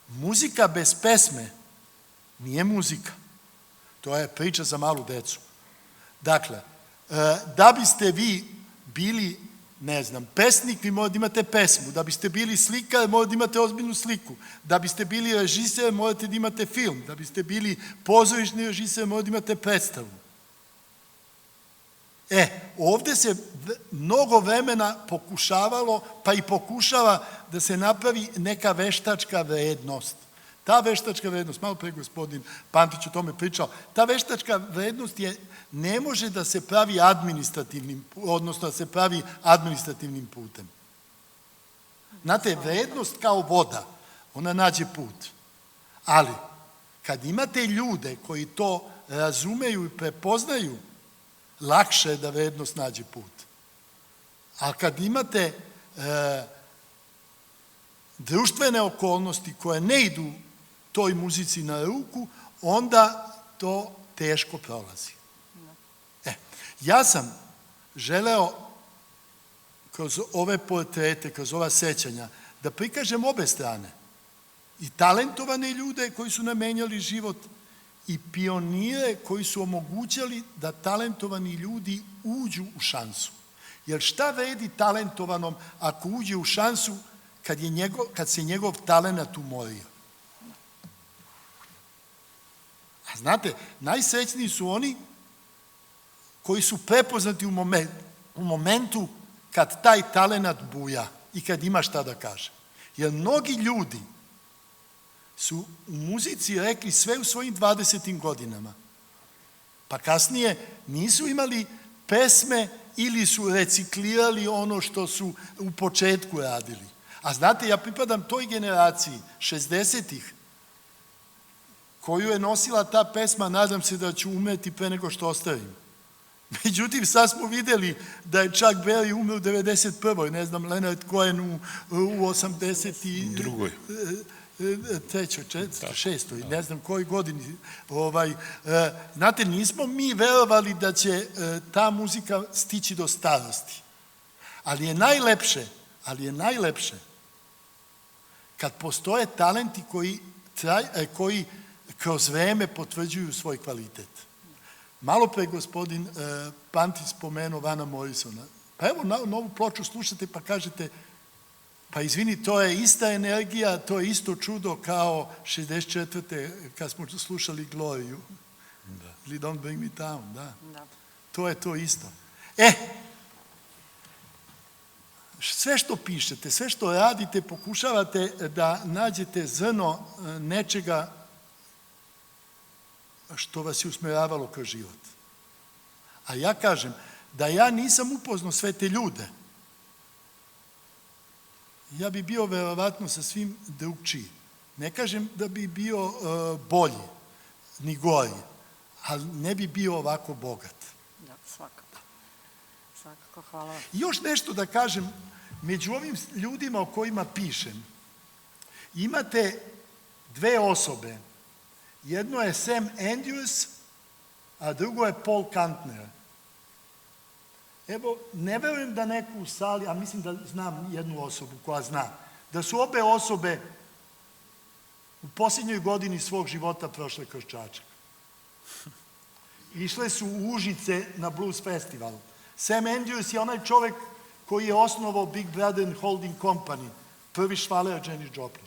muzika bez pesme nije muzika. To je priča za malu decu. Dakle, da biste vi bili, ne znam, pesnik, vi morate da imate pesmu. Da biste bili slikar, morate da imate ozbiljnu sliku. Da biste bili režiser, morate da imate film. Da biste bili pozorišni režiser, morate da imate predstavu. Ovde se mnogo vremena pokušavalo, pa i pokušava da se napravi neka veštačka vrednost. Ta veštačka vrednost, malo pre gospodin Pantić o tome pričao, ta veštačka vrednost ne može da se pravi administrativnim, odnosno da se pravi administrativnim putem. Znate, vrednost kao voda, ona nađe put. Ali, kad imate ljude koji to razumeju i prepoznaju, lakše je da vrednost nađe put. A kad imate društvene okolnosti koje ne idu toj muzici na ruku, onda to teško prolazi. Ja sam želeo kroz ove portrete, kroz ova sećanja, da prikažem obe strane. I talentovane ljude koji su nam menjali život i pionire koji su omogućali da talentovani ljudi uđu u šansu. Jer šta vredi talentovanom ako uđe u šansu kad se njegov talenat umorio? A znate, najsrećniji su oni koji su prepoznati u momentu kad taj talenat buja i kad ima šta da kaže. Jer mnogi ljudi su u muzici rekli sve u svojim 20. godinama. Pa kasnije nisu imali pesme ili su reciklirali ono što su u početku radili. A znate, ja pripadam toj generaciji 60-ih koju je nosila ta pesma, nadam se da ću umreti pre nego što ostavim. Međutim, sad smo vidjeli da je Chuck Berry umro u 91. Ne znam, Leonard Cohen u 82. trećoj, šestoj, ne znam kojoj godini. Znate, nismo mi verovali da će ta muzika stići do starosti. Ali je najlepše kad postoje talenti koji kroz vreme potvrđuju svoj kvalitet. Malo pre gospodin Pantić spomenuo Vana Morrisona. Pa evo, novu ploču slušate pa kažete, pa izvini, to je ista energija, to je isto čudo kao 64. kad smo slušali Gloriju. Ili Don't Bring Me Down, da. To je to isto. Sve što pišete, sve što radite, pokušavate da nađete zrno nečega što vas je usmeravalo kroz život. A ja kažem da ja nisam upoznao sve te ljude. Ja bi bio verovatno sa svim drugčiji. Ne kažem da bi bio bolji, ni gori, ali ne bi bio ovako bogat. Da, svakako. Svakako, hvala vam. I još nešto da kažem, među ovim ljudima o kojima pišem, imate dve osobe. Jedno je Sam Andrews, a drugo je Paul Kantner. Evo, ne verujem da neko u sali, a mislim da znam jednu osobu koja zna, da su obe osobe u posljednjoj godini svog života prošle kroz Čačak. Išle su u Užice na Blues Festival. Sam Andrews je onaj čovjek koji je osnovao Big Brother and Holding Company, prvi švaler Janis Joplin.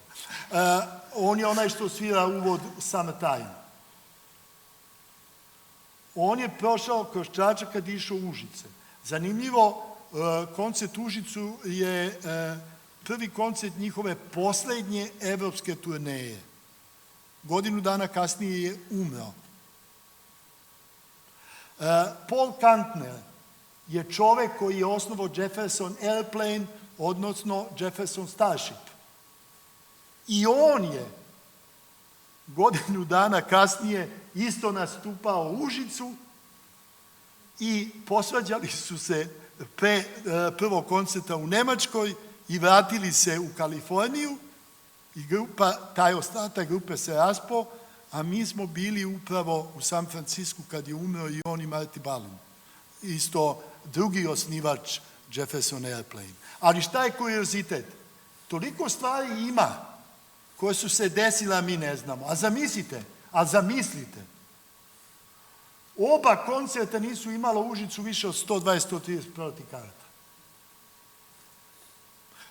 On je onaj što svira uvod Summertime. On je prošao kroz Čačak kad je išao u Užice. Zanimljivo, koncert Užicu je prvi koncert njihove posljednje evropske turneje. Godinu dana kasnije je umro. Paul Kantner je čovjek koji je osnovao Jefferson Airplane, odnosno Jefferson Starship. I on je godinu dana kasnije isto nastupao u Užicu i posvađali su se pre prvog koncerta u Nemačkoj i vratili se u Kaliforniju i taj ostatak grupe se raspao, a mi smo bili upravo u San Francisku kad je umro i on i Marty Balin. Isto drugi osnivač Jefferson Airplane. Ali šta je kuriozitet? Toliko stvari ima koje su se desile, a mi ne znamo. A zamislite, oba koncerta nisu imala u Užicu više od 120-130 prodati karata.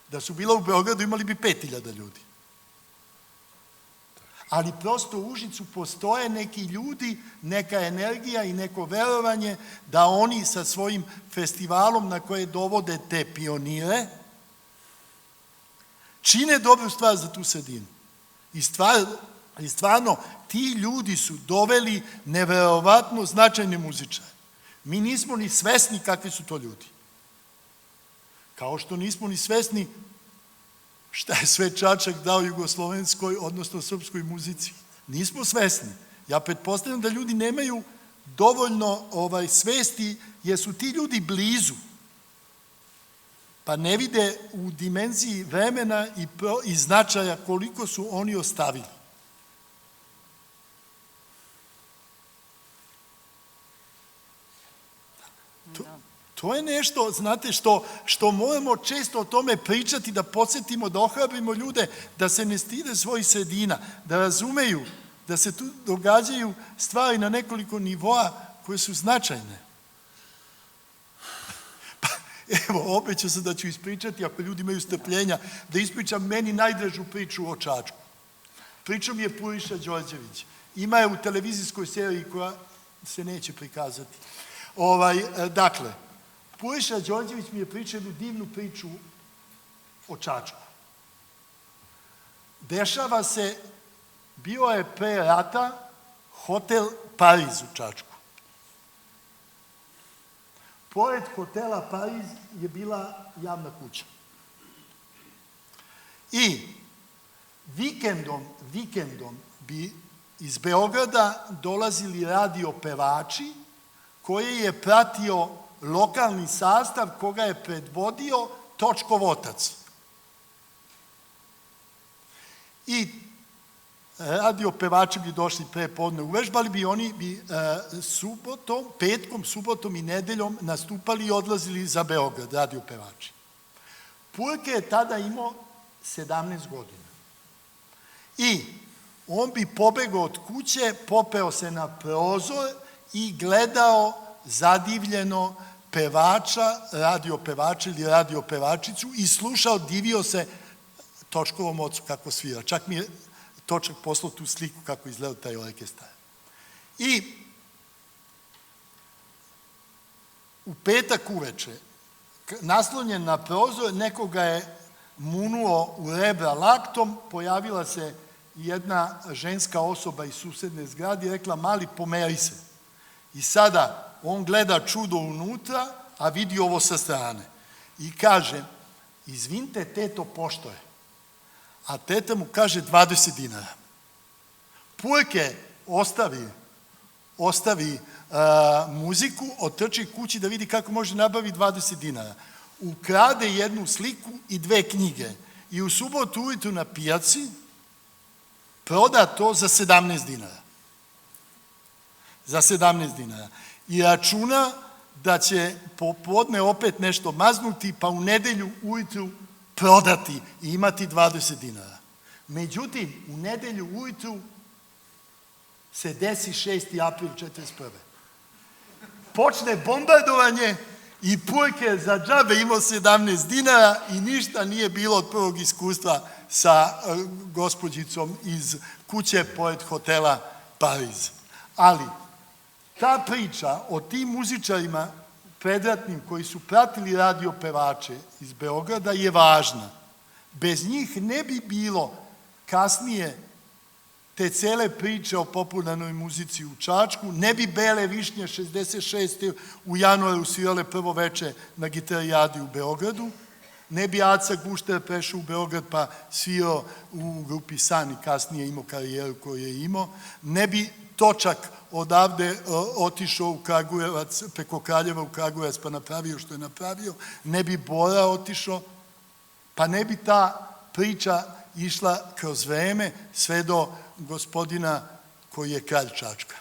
Da su bila u Beogradu, imali bi 5000 ljudi. Ali prosto u Užicu postoje neki ljudi, neka energija i neko verovanje da oni sa svojim festivalom na koje dovode te pionire čine dobru stvar za tu sredinu. I stvarno, ti ljudi su doveli neverovatno značajne muzičare. Mi nismo ni svesni kakvi su to ljudi. Kao što nismo ni svesni šta je sve Čačak dao jugoslovenskoj, odnosno srpskoj muzici. Nismo svesni. Ja pretpostavljam da ljudi nemaju dovoljno svesti, jer su ti ljudi blizu. Pa ne vide u dimenziji vremena i značaja koliko su oni ostavili. To je nešto, znate, što moramo često o tome pričati, da podsjetimo, da ohrabrimo ljude, da se ne stide svojih sredina, da razumeju da se tu događaju stvari na nekoliko nivoa koje su značajne. Pa, evo, obećao sam da ću ispričati, ako ljudi imaju strpljenja, da ispričam meni najdražu priču o Čačku. Priča mi je Puriša Đorđević. Ima je u televizijskoj seriji koja se neće prikazati. Dakle, Puriša Đorđević mi je pričao jednu divnu priču o Čačku. dešava se, bio je pre rata hotel Pariz u Čačku. Pored hotela Pariz je bila javna kuća. I vikendom bi iz Beograda dolazili radio pevači koje je pratio lokalni sastav koga je predvodio Točkov otac. I radio pevači bi došli pre podne uvežbali bi, oni bi petkom, subotom i nedeljom nastupali i odlazili za Beograd, radio pevači. Purke je tada imao 17 godina. I on bi pobegao od kuće, popeo se na prozor i gledao zadivljeno pevača, radio pevača ili radio pevačicu i slušao, divio se Točkovom ocu kako svira. Čak mi je Točak poslao tu sliku kako izgleda taj orkestar. I u petak uveče, naslonjen na prozor, nekoga je munuo u rebra laktom, pojavila se jedna ženska osoba iz susedne zgrade i rekla: mali, pomeri se. I sada on gleda čudo unutra, a vidi ovo sa strane. I kaže: izvinite, teto, pošto je? A teta mu kaže: 20 dinara. Purke ostavi muziku, otrči kući da vidi kako može nabaviti 20 dinara. Ukrade jednu sliku i 2 knjige i u subotu ujutru na pijaci proda to za 17 dinara. Za 17 dinara. I računa da će popodne opet nešto maznuti, pa u nedelju ujutru prodati i imati 20 dinara. Međutim, u nedelju ujutru se desi 6. april 1941. Počne bombardovanje i Purke za džabe imao 17 dinara i ništa nije bilo od prvog iskustva sa gospođicom iz kuće pored hotela Pariz. Ali ta priča o tim muzičarima predratnim koji su pratili radio pevače iz Beograda je važna. Bez njih ne bi bilo kasnije te cele priče o popularnoj muzici u Čačku, ne bi Bele višnje 66. u januaru svirale prvo veče na Gitarijadi u Beogradu, ne bi Aca Gušter prešao u Beograd pa svirao u grupi San i kasnije imao karijeru koju je imao, ne bi Točak odavde otišao u Kragujevac, preko Kraljeva u Kragujevac pa napravio što je napravio, ne bi Bora otišao, pa ne bi ta priča išla kroz vreme sve do gospodina koji je kralj Čačka.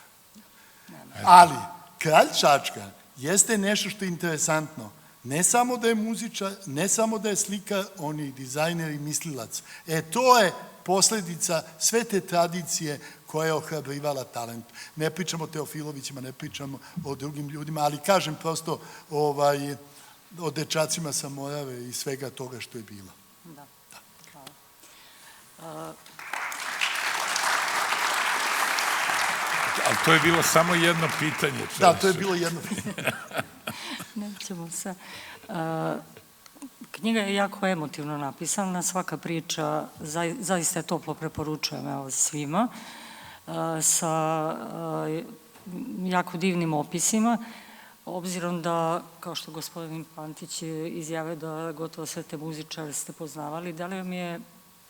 Ali kralj Čačka jeste nešto što je interesantno. Ne samo da je muzičar, ne samo da je slikar, on je i dizajner i mislilac. To je posledica sve te tradicije koja je ohrabrivala talent. Ne pričamo o Teofilovićima, ne pričamo o drugim ljudima, ali kažem prosto o dečacima sa Morave i svega toga što je bilo. Da, hvala. Ali to je bilo samo jedno pitanje. Da, to je bilo jedno pitanje. Nećemo se. Knjiga je jako emotivno napisana, svaka priča, zaista je toplo preporučujem svima, sa jako divnim opisima, obzirom da, kao što gospodin Pantić izjave da gotovo sve te muzičare ste poznavali, da li vam je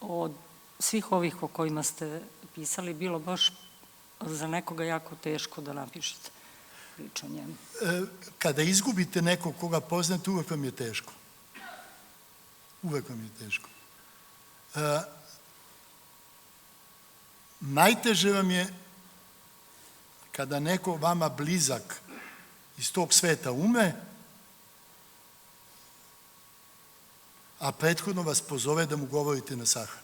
od svih ovih o kojima ste pisali bilo baš za nekoga jako teško da napišete priču o njemu? Kada izgubite nekog koga poznate, uvek vam je teško. Uvek vam je teško. Najteže vam je kada neko vama blizak iz tog sveta umre, a prethodno vas pozove da mu govorite na sahranu.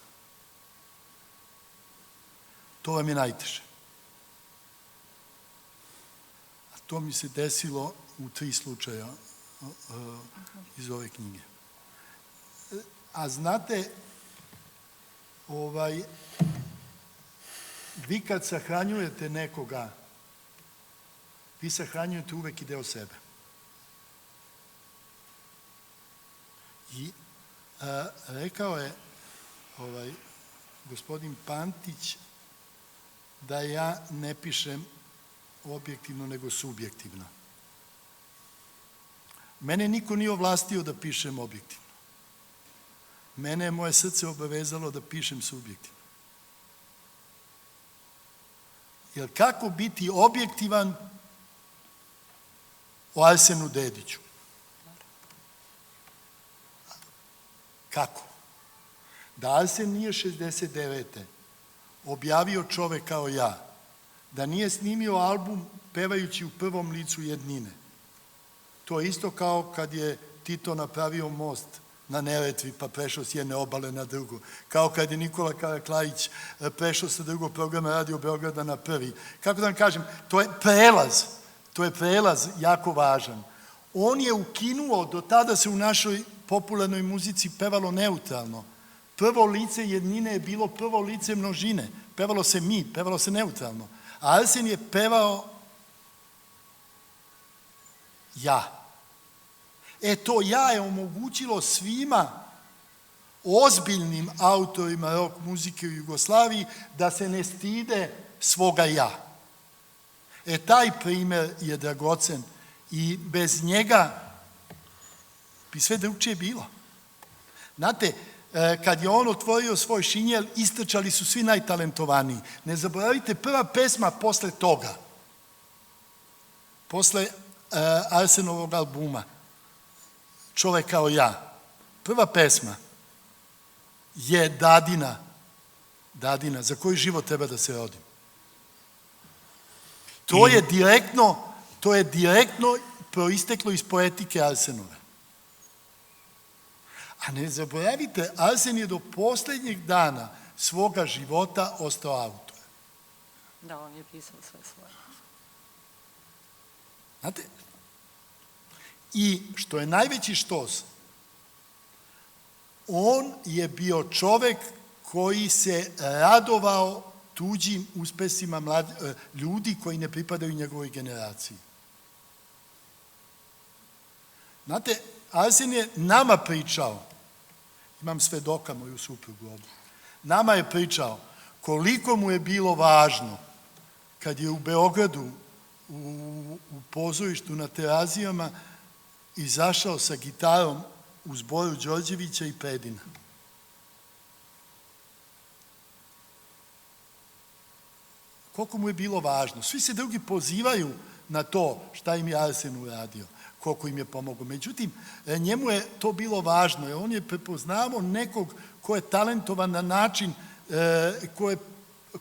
To vam je najteže. A to mi se desilo u 3 slučaja iz ove knjige. A znate, vi kad sahranjujete nekoga, vi sahranjujete uvek i deo sebe. I rekao je gospodin Pantić da ja ne pišem objektivno nego subjektivno. Mene niko nije ovlastio da pišem objektivno. Mene je moje srce obavezalo da pišem subjektivno. Jer kako biti objektivan o Arsenu Dediću? Kako? Da Arsen nije 69. objavio Čovek kao ja, da nije snimio album pevajući u prvom licu jednine. To je isto kao kad je Tito napravio most na Neretvi pa prešao s jedne obale na drugu. Kao kad je Nikola Karaklajić prešao sa drugog programa Radio Beograda na prvi. Kako da vam kažem, to je prelaz jako važan. On je ukinuo, do tada se u našoj popularnoj muzici pevalo neutralno. Prvo lice jednine je bilo prvo lice množine. Pevalo se mi, pevalo se neutralno. A Arsen je pevao ja. To ja je omogućilo svima ozbiljnim autorima rock muzike u Jugoslaviji da se ne stide svoga ja. Taj primer je dragocen i bez njega bi sve drugčije bilo. Znate, kad je on otvorio svoj šinjel, istrčali su svi najtalentovaniji. Ne zaboravite, prva pesma posle toga, posle Arsenovog albuma, Čovek kao ja, prva pesma je Dadina, za koji život treba da se rodim. To je direktno proisteklo iz poetike Arsenove. A ne zaboravite, Arsen je do poslednjeg dana svoga života ostao autor. Da, on je pisao sve svoje. Znate? I što je najveći štos, on je bio čovek koji se radovao tuđim uspesima ljudi koji ne pripadaju njegovoj generaciji. Znate, Arsen je nama pričao, imam svedoka moju suprugu ovdje, nama je pričao koliko mu je bilo važno kad je u Beogradu u pozorištu na Terazijama izašao sa gitarom uz Boru Đorđevića i Predina. Koliko mu je bilo važno. Svi se drugi pozivaju na to šta im je Arsen uradio, koliko im je pomogao. Međutim, njemu je to bilo važno, jer on je prepoznao nekog ko je talentovan na način,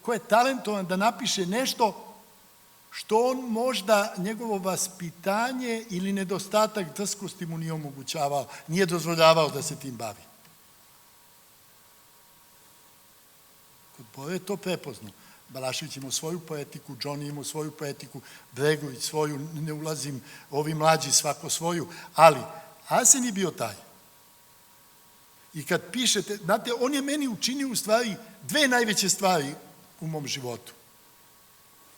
ko je talentovan da napiše nešto što on možda njegovo vaspitanje ili nedostatak drskosti mu nije omogućavao, nije dozvoljavao da se tim bavi. Kod Bore je to prepoznao. Balašević imao svoju poetiku, Johnny imao svoju poetiku, Bregović svoju, ne ulazim, ovi mlađi svako svoju, ali Arsen je bio taj. I kad pišete, znate, on je meni učinio u stvari dve najveće stvari u mom životu,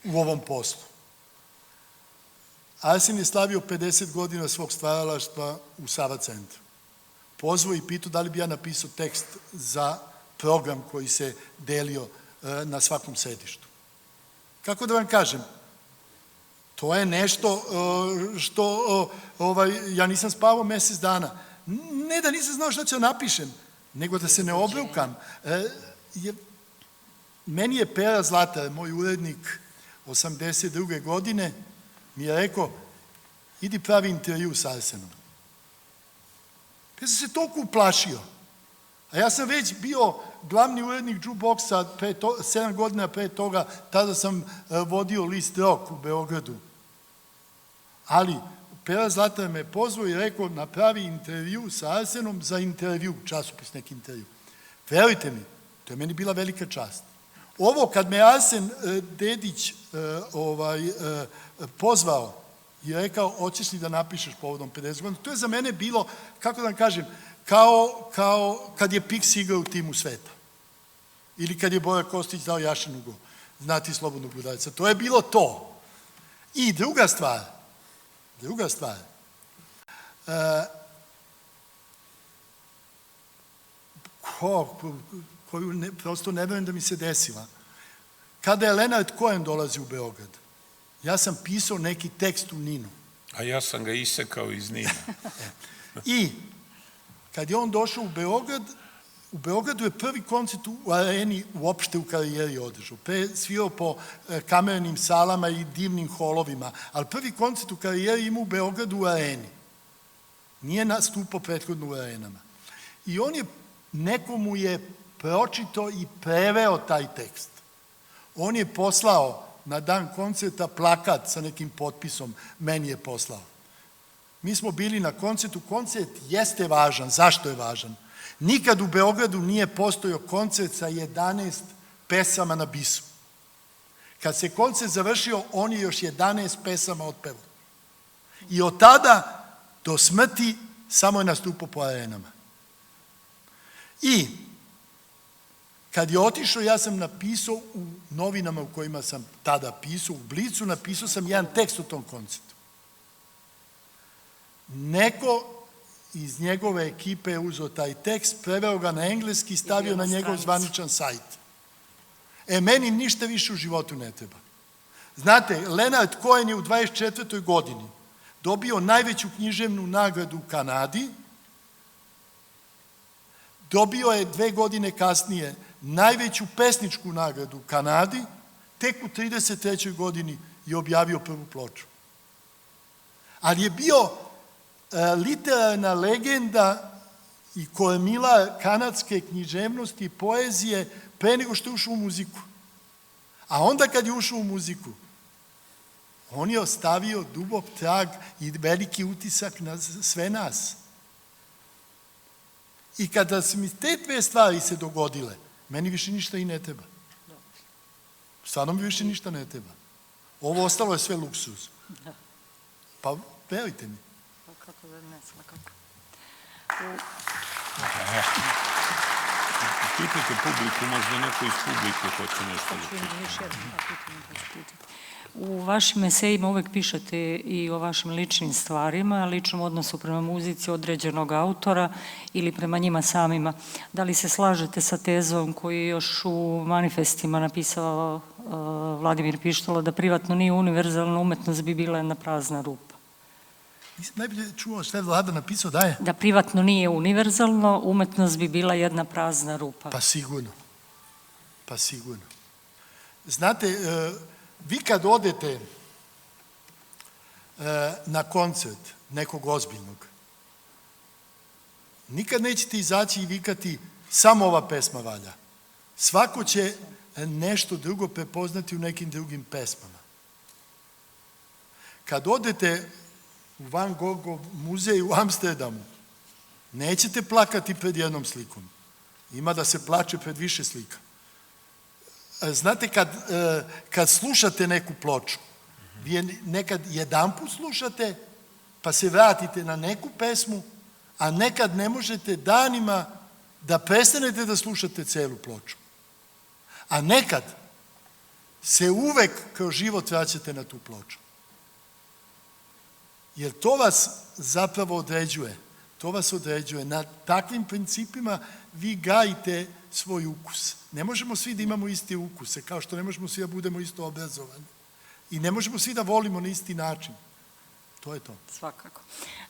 u ovom poslu. Arsen je slavio 50 godina svog stvaralaštva u Sava centru. Pozvao i pitao da li bi ja napisao tekst za program koji se delio na svakom sedištu. Kako da vam kažem, to je nešto što ja nisam spavao mesec dana. Ne da nisam znao šta ću napišem, nego da se ne obrukam. Meni je Pera Zlatar, moj urednik 82. godine, mi je rekao, idi pravi intervju s Arsenom. Ja sam se toliko uplašio. A ja sam već bio glavni urednik Jukeboxa 7 godina pre toga, tada sam vodio list rock u Beogradu. Ali Pera Zlatar me pozvao i rekao, napravi intervju sa Arsenom za intervju, časopis neki intervju. Verujte mi, to je meni bila velika čast. Ovo kad me Arsen Dedić pozvao i rekao, hoćeš li da napišeš povodom 50 godina, to je za mene bilo, kako da vam kažem, kao kad je Pix igrao u timu sveta. Ili kad je Bora Kostić dao Jašinugu, znati slobodnog udarica. To je bilo to. I druga stvar, koju prosto ne verujem da mi se desila. Kada je Leonard Cohen dolazi u Beograd, ja sam pisao neki tekst u Ninu. A ja sam ga isekao iz Nina. I kad je on došao u Beogradu je prvi koncert u areni uopšte u karijeri održao. Svirao po kamernim salama i divnim holovima, ali prvi koncert u karijeri ima u Beogradu u areni. Nije nastupao prethodno u arenama. I on je, nekomu je pročitao i preveo taj tekst. On je poslao na dan koncerta plakat sa nekim potpisom, meni je poslao. Mi smo bili na koncertu, koncert jeste važan. Zašto je važan? Nikad u Beogradu nije postojao koncert sa 11 pesama na bisu. Kad se koncert završio, on je još 11 pesama otpevao. I od tada do smrti samo je nastupao po arenama. I kad je otišao, ja sam napisao u novinama u kojima sam tada pisao, u Blicu, napisao sam jedan tekst o tom koncertu. Neko iz njegove ekipe je uzeo taj tekst, preveo ga na engleski i stavio na njegov zvaničan sajt. Meni ništa više u životu ne treba. Znate, Leonard Cohen je u 24. godini dobio najveću književnu nagradu u Kanadi, dobio je 2 godine kasnije najveću pesničku nagradu u Kanadi, tek u 33. godini je objavio prvu ploču. Ali je bio literarna legenda i kormila kanadske književnosti i poezije pre nego što je ušao u muziku. A onda kad je ušao u muziku, on je ostavio dubok trag i veliki utisak na sve nas. I kada su mi te 2 stvari se dogodile, meni više ništa i ne treba. Stvarno mi više ništa ne treba. Ovo ostalo je sve luksuz. Pa verujte mi. Kako da ne, svakako. Pitajte publiku, možda neko iz publike hoće nešto da pita. U vašim esejima uvek pišete i o vašim ličnim stvarima, ličnom odnosu prema muzici određenog autora ili prema njima samima. Da li se slažete sa tezom koju je još u manifestima napisao Vladimir Pištalo, da privatno nije univerzalna umetnost bi bila jedna prazna rupa? Nisam najbolje čuo što je Vlada napisao da je. Da privatno nije univerzalno, umetnost bi bila jedna prazna rupa. Pa sigurno. Pa sigurno. Znate, vi kad odete na koncert nekog ozbiljnog, nikad nećete izaći i vikati samo ova pesma valja. Svako će nešto drugo prepoznati u nekim drugim pesmama. Kad odete u Van Gogov muzej u Amsterdamu, nećete plakati pred jednom slikom. Ima da se plače pred više slika. Znate, kad slušate neku ploču, vi je nekad jedanput slušate, pa se vratite na neku pesmu, a nekad ne možete danima da prestanete da slušate celu ploču. A nekad se uvek kroz život vraćate na tu ploču. Jer to vas zapravo određuje. To vas određuje. Na takvim principima vi gajite svoj ukus. Ne možemo svi da imamo iste ukuse, kao što ne možemo svi da budemo isto obrazovani. I ne možemo svi da volimo na isti način. To je to. Svakako.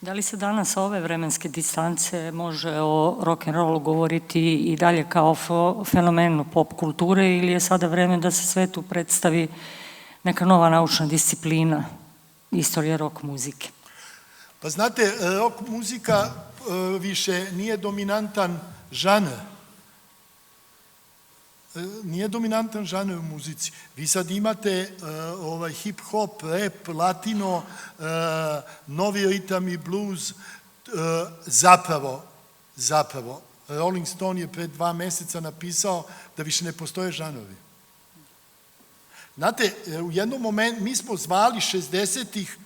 Da li se danas sa ove vremenske distance može o rock'n'rollu govoriti i dalje kao fenomenu pop kulture ili je sada vreme da se svetu predstavi neka nova naučna disciplina, istorija rock muzike? Pa znate, rock muzika više nije dominantan žanr. Nije dominantan žanr u muzici. Vi sad imate hip-hop, rap, latino, novi ritam i blues. Zapravo, Rolling Stone je pred 2 meseca napisao da više ne postoje žanrovi. Znate, u jednom momentu, mi smo zvali 60-ih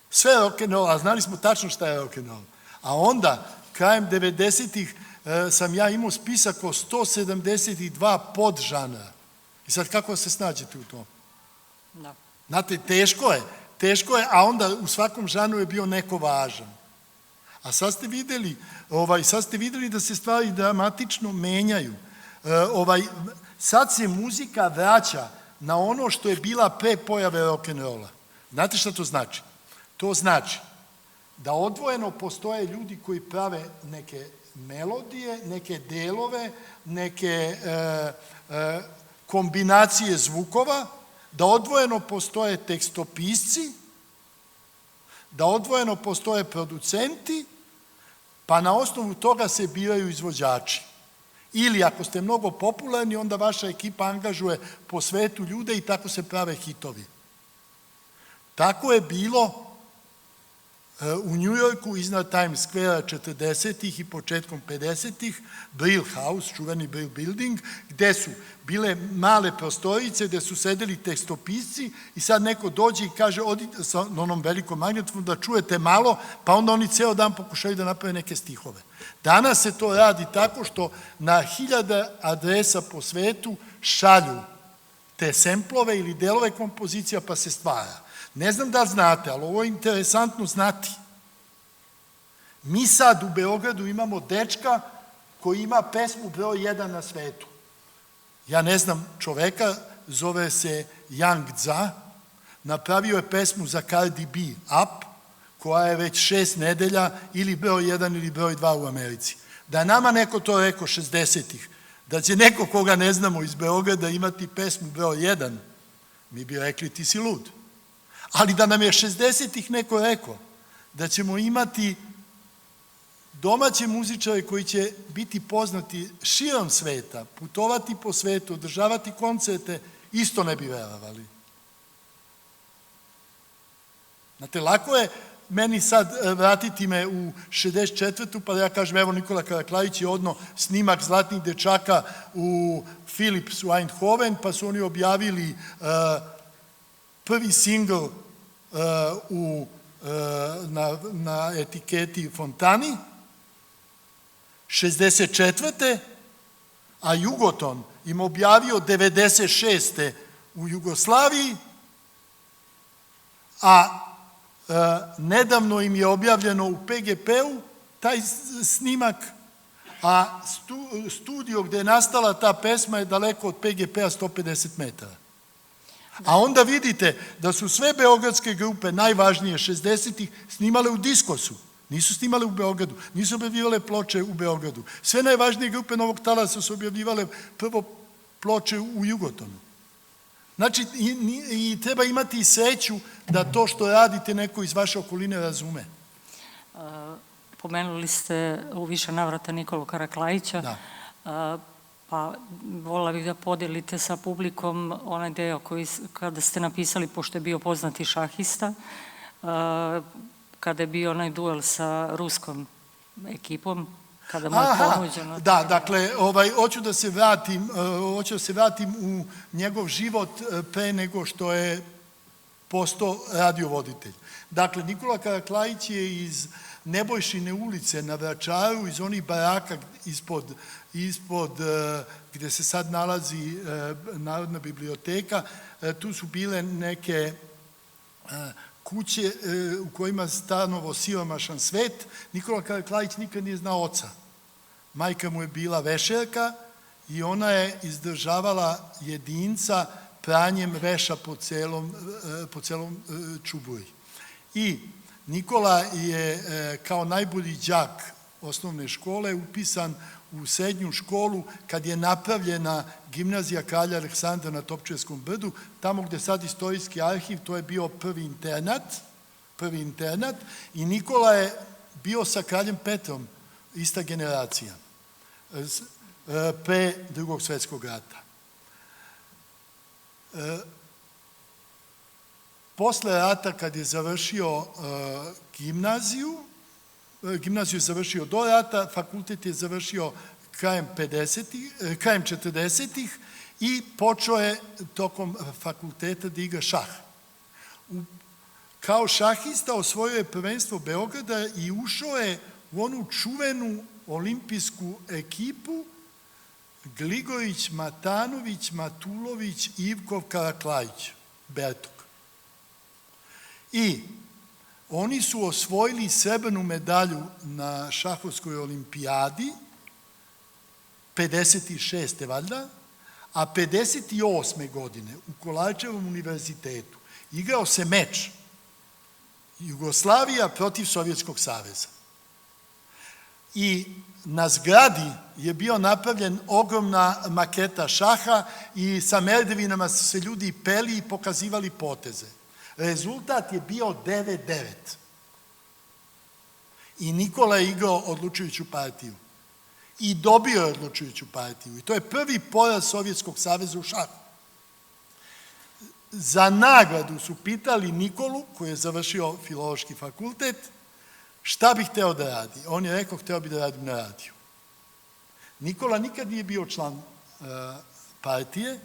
sve rock'n'roll, a znali smo tačno šta je rock'n'roll. A onda, krajem 90-ih, sam ja imao spisak o 172 podžanra. I sad kako se snađete u tom? Da. Znate, teško je, a onda u svakom žanru je bio neko važan. A sad ste videli da se stvari dramatično menjaju. Sad se muzika vraća na ono što je bila pre pojave rock'n'rolla. Znate šta to znači? To znači da odvojeno postoje ljudi koji prave neke melodije, neke delove, neke kombinacije zvukova, da odvojeno postoje tekstopisci, da odvojeno postoje producenti, pa na osnovu toga se biraju izvođači. Ili ako ste mnogo popularni, onda vaša ekipa angažuje po svetu ljude i tako se prave hitovi. Tako je bilo u Njujorku iznad Times Square 40-ih i početkom 50-ih, Brill House, čuveni Brill Building, gde su bile male prostorice, gde su sedeli tekstopisci i sad neko dođe i kaže odite sa onom velikom magnetofonu da čujete malo, pa onda oni ceo dan pokušaju da naprave neke stihove. Danas se to radi tako što na 1000 adresa po svetu šalju te semplove ili delove kompozicija pa se stvara. Ne znam da li znate, ali ovo je interesantno znati. Mi sad u Beogradu imamo dečka koji ima pesmu broj 1 na svetu. Ja ne znam čoveka, zove se Young Za, napravio je pesmu za Cardi B, Up, koja je već 6 nedelja ili broj 1 ili broj 2 u Americi. Da je nama neko to rekao 60-ih, da će neko koga ne znamo iz Beograda imati pesmu broj 1, mi bi rekli ti si lud. Ali da nam je 60-ih neko rekao da ćemo imati domaće muzičare koji će biti poznati širom sveta, putovati po svetu, održavati koncerte, isto ne bi verovali. Znate, lako je meni sad vratiti me u 64. pa da ja kažem, evo Nikola Karaklajić je odno snimak Zlatnih dečaka u Philips u Eindhoven, pa su oni objavili prvi singl na etiketi Fontani, 64. a Jugoton im objavio 96. u Jugoslaviji, a nedavno im je objavljeno u PGP-u taj snimak, a studio gde je nastala ta pesma je daleko od PGP-a 150 metara. A onda vidite da su sve beogradske grupe, najvažnije 60-ih, snimale u Diskosu. Nisu snimale u Beogradu, nisu objavljivale ploče u Beogradu. Sve najvažnije grupe Novog Talasa su objavljivale prvo ploče u Jugotonu. Znači, i treba imati sreću da to što radite neko iz vaše okoline razume. Pomenuli ste u više navrata Nikolu Karaklajića. Da. Pa volila bih da podelite sa publikom onaj deo koji, kada ste napisali, pošto je bio poznati šahista, kada je bio onaj duel sa ruskom ekipom, kada mu je ponuđeno... Da, dakle, hoću da se vratim u njegov život pre nego što je postao radiovoditelj. Dakle, Nikola Karaklajić je iz Nebojšine ulice na Vračaru, iz onih baraka ispod gde se sad nalazi Narodna biblioteka, tu su bile neke kuće u kojima stanovo siromašan svet. Nikola Karaklajić nikad nije znao oca. Majka mu je bila vešerka i ona je izdržavala jedinca pranjem veša po celom Čuburi. I Nikola je kao najbolji đak osnovne škole upisan u srednju školu kad je napravljena gimnazija Kralja Aleksandra na Topčićevskom brdu, tamo gde sad istorijski arhiv, to je bio prvi internat i Nikola je bio sa kraljem Petrom, ista generacija, pre Drugog svetskog rata. Posle rata, kad je završio gimnaziju je završio do rata, fakultet je završio krajem 40-ih i počeo je tokom fakulteta da igra šah. Kao šahista osvojio je prvenstvo Beograda i ušao je u onu čuvenu olimpijsku ekipu Gligorić, Matanović, Matulović, Ivkov, Karaklajić, Bertok. I Oni su osvojili srebrnu medalju na šahovskoj olimpijadi, 56. valjda, a 58. godine u Kolarčevom univerzitetu igrao se meč Jugoslavija protiv Sovjetskog saveza. I na zgradi je bio napravljen ogromna maketa šaha i sa merdevinama su se ljudi peli i pokazivali poteze. Rezultat je bio 9-9. I Nikola je igrao odlučujuću partiju. I dobio je odlučujuću partiju. I to je prvi poraz Sovjetskog saveza u šahu. Za nagradu su pitali Nikolu, koji je završio filološki fakultet, šta bi hteo da radi. On je rekao, hteo bi da radim na radiju. Nikola nikad nije bio član partije,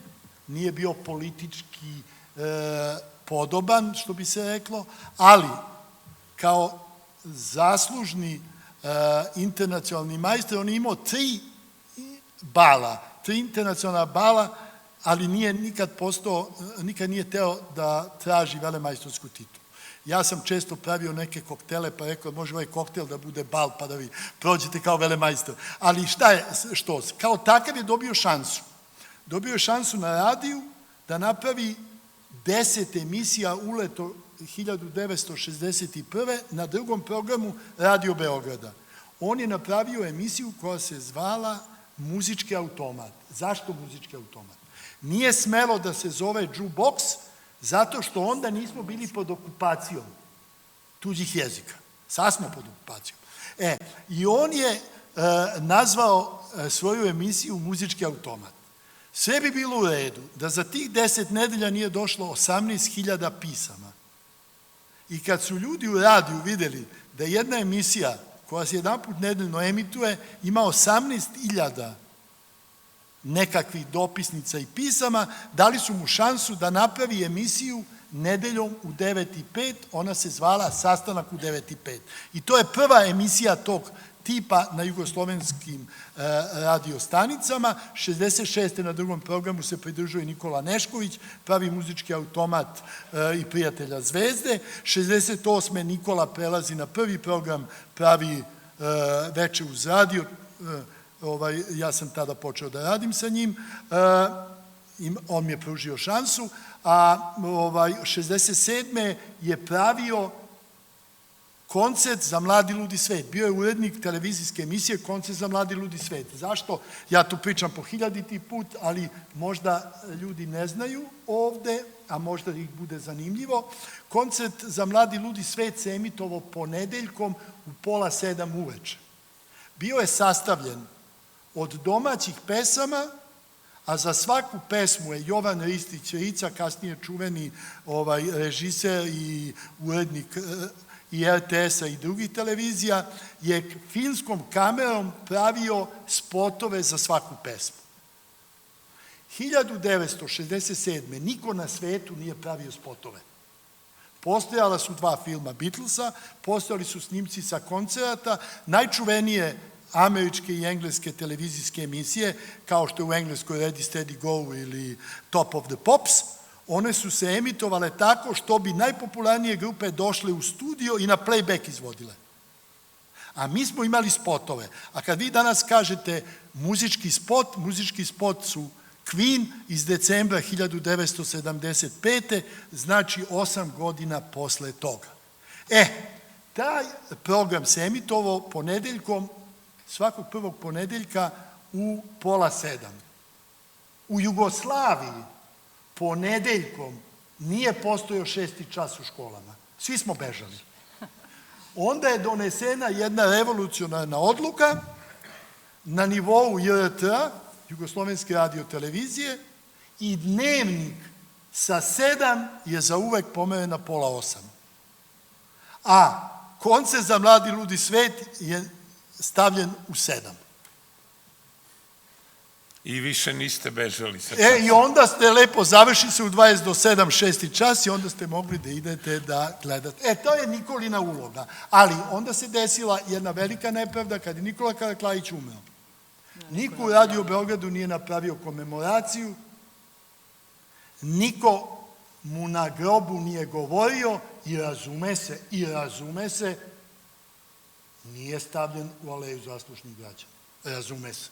nije bio politički podoban, što bi se reklo, ali kao zaslužni internacionalni majstor, on je imao 3 internacionalna bala, ali nikad nije teo da traži velemajstorsku titulu. Ja sam često pravio neke koktele, pa rekao, može ovaj koktel da bude bal, pa da vi prođete kao velemajstor. Ali šta je što? Kao takav je dobio šansu. Dobio je šansu na radiju da napravi 10 emisija uleto 1961. na drugom programu Radio Beograda. On je napravio emisiju koja se zvala Muzički automat. Zašto muzički automat? Nije smelo da se zove jukebox, zato što onda nismo bili pod okupacijom tuđih jezika. Sad smo pod okupacijom. I on je nazvao svoju emisiju Muzički automat. Sve bi bilo u redu da za tih 10 nedelja nije došlo 18.000 pisama. I kad su ljudi u radiju videli da jedna emisija koja se jedanput nedeljno emituje ima 18.000 nekakvih dopisnica i pisama, dali su mu šansu da napravi emisiju nedeljom u 9:05, ona se zvala Sastanak u 9:05. I to je prva emisija tog tipa na jugoslovenskim radiostanicama. 66. na drugom programu se pridružuje Nikola Nešković, pravi Muzički automat i Prijatelja zvezde. 68. Nikola prelazi na prvi program, pravi Veče uz radio. Ja sam tada počeo da radim sa njim, on mi je pružio šansu, a 67. je pravio Koncert za mladi ludi svet. Bio je urednik televizijske emisije Koncert za mladi ludi svet. Zašto? Ja tu pričam po 1000. put, ali možda ljudi ne znaju ovde, a možda ih bude zanimljivo. Koncert za mladi ludi svet se emitovao ponedeljkom u 6:30 uveče. Bio je sastavljen od domaćih pesama, a za svaku pesmu je Jovan Ristić-Rica, kasnije čuveni režiser i urednik i RTS-a i drugih televizija, je filmskom kamerom pravio spotove za svaku pesmu. 1967. niko na svetu nije pravio spotove. Postojala su 2 filma Beatlesa, postojali su snimci sa koncerata, najčuvenije američke i engleske televizijske emisije, kao što je u Engleskoj Ready, Steady, Go ili Top of the Pops, one su se emitovale tako što bi najpopularnije grupe došle u studio i na playback izvodile. A mi smo imali spotove. A kad vi danas kažete muzički spot su Queen iz decembra 1975. znači 8 godina posle toga. Taj program se emitovao ponedeljkom, svakog prvog ponedeljka u 6:30. U Jugoslaviji ponedeljkom nije postojao 6. čas u školama. Svi smo bežali. Onda je donesena jedna revolucionarna odluka na nivou JRT-a, Jugoslovenske radiotelevizije, i dnevnik sa 7 je zauvek pomeren na 7:30. A Koncert za mladi ludi svet je stavljen u 7. I više niste bežali sa časom. I onda ste lepo, završi se u 20 do 7, 6. čas i onda ste mogli da idete da gledate. To je Nikolina uloga. Ali onda se desila jedna velika nepravda kad je Nikola Karaklajić umeo. Niko u Radio Beogradu nije napravio komemoraciju, niko mu na grobu nije govorio i razume se, nije stavljen u aleju zaslušnih građana. Razume se.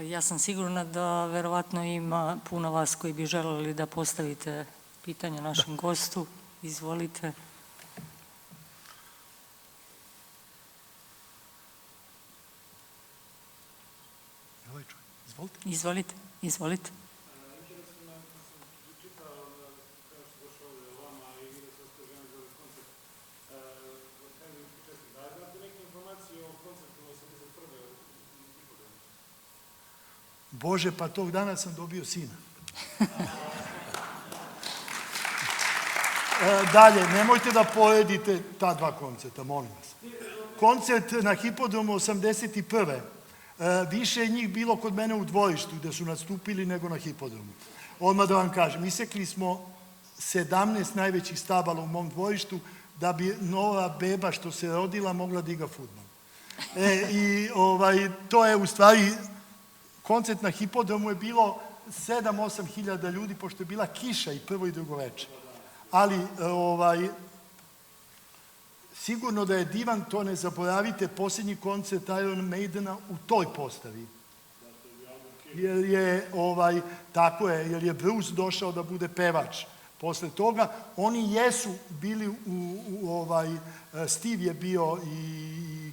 Ja sam sigurna da verovatno ima puno vas koji bi želeli da postavite pitanje našem gostu. Izvolite. Izvolite. Bože, pa tog dana sam dobio sina. Dalje, nemojte da poredite ta dva koncerta, molim vas. Koncert na Hipodromu 81. Više je njih bilo kod mene u dvorištu gde su nastupili nego na Hipodromu. Odmah da vam kažem, isekli smo 17 najvećih stabala u mom dvorištu da bi nova beba što se rodila mogla da igra fudbal. To je u stvari, koncert na Hipodromu je bilo 7-8 hiljada ljudi, pošto je bila kiša i prvo i drugo veče. Ali, sigurno da je divan, to ne zaboravite, posljednji koncert Iron Maidena u toj postavi. Jer je Bruce došao da bude pevač. Posle toga, oni jesu bili Steve je bio i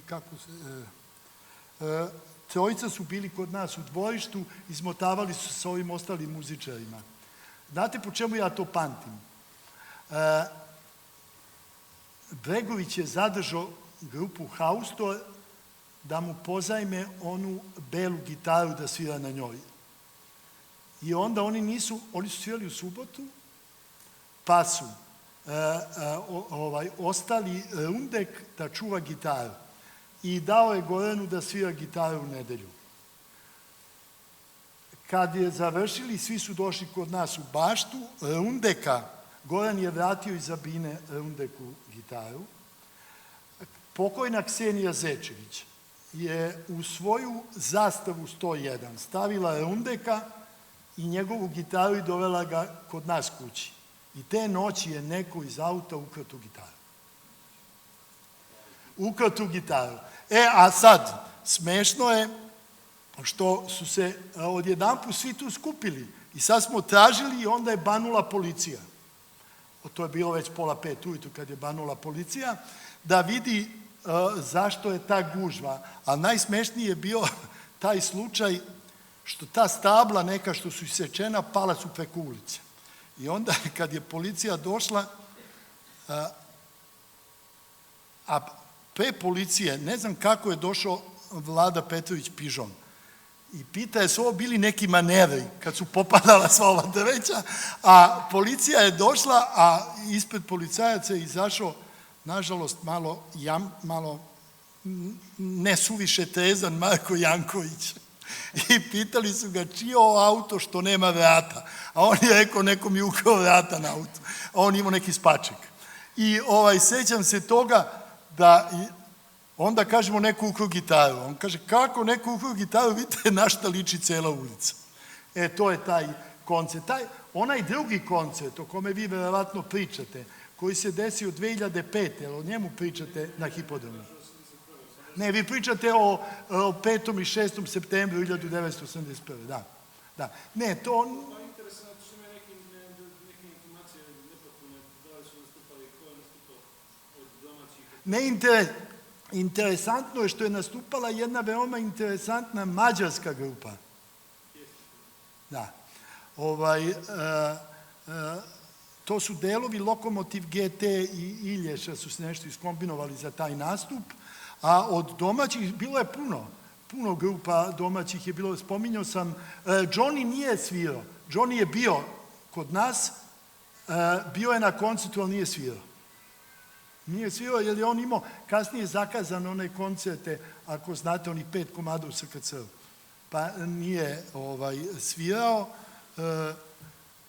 trojica su bili kod nas u dvorištu, izmotavali su sa ovim ostalim muzičarima. Znate po čemu ja to pamtim? Bregović je zadržao grupu Haustor da mu pozajme onu belu gitaru da svira na njoj. I onda oni su svirali u subotu, pa su ostali Rundek da čuva gitaru. I dao je Goranu da svira gitaru u nedelju. Kad je završili, svi su došli kod nas u baštu, Rundeka, Goran je vratio iz Zabine Rundeku gitaru. Pokojna Ksenija Zečević je u svoju zastavu 101 stavila Rundeka i njegovu gitaru i dovela ga kod nas kući. I te noći je neko iz auta ukrao tu gitaru. Ukrao tu gitaru. A sad, smešno je što su se odjedanput svi tu skupili i sad smo tražili i onda je banula policija. To je bilo već 4:30 ujutru kad je banula policija, da vidi zašto je ta gužva. A najsmešniji je bio taj slučaj što ta stabla neka što su isečena pala su preko ulice. I onda kad je policija došla, a pre policije, ne znam kako je došao Vlada Petrović Pižon, i pita je su ovo bili neki manevri kad su popadala sva ova drveća, a policija je došla, a ispred policajaca je izašao, nažalost, malo nesuviše trezan Marko Janković. I pitali su ga čije ovo auto što nema vrata. A on je rekao nekom je ukrao vrata na auto. A on imao neki spaček. I sećam se toga da onda kažemo neko ukrao gitaru. On kaže kako neko ukrao gitaru, vidite na šta liči cela ulica. To je taj koncert. Onaj drugi koncert o kome vi verovatno pričate, koji se desio 2005. jer o njemu pričate na Hipodromu. Ne, vi pričate o 5. i 6. septembru 1981. Da. Ne, to... Interesantno su me neke informacije nepotpune, da li su nastupali, ko je nastupao od domaćih... Interesantno je što je nastupala jedna veoma interesantna mađarska grupa. Da. To su delovi Lokomotiv GT i Ilješa su se nešto iskombinovali za taj nastup, a od domaćih bilo je puno grupa domaćih je bilo, spominjao sam, Johnny nije svirao, Johnny je bio kod nas, bio je na koncertu, ali nije svirao. Nije svirao jer je on imao kasnije zakazan one koncerte, ako znate, onih 5 komada u SKC-u. Pa nije svirao,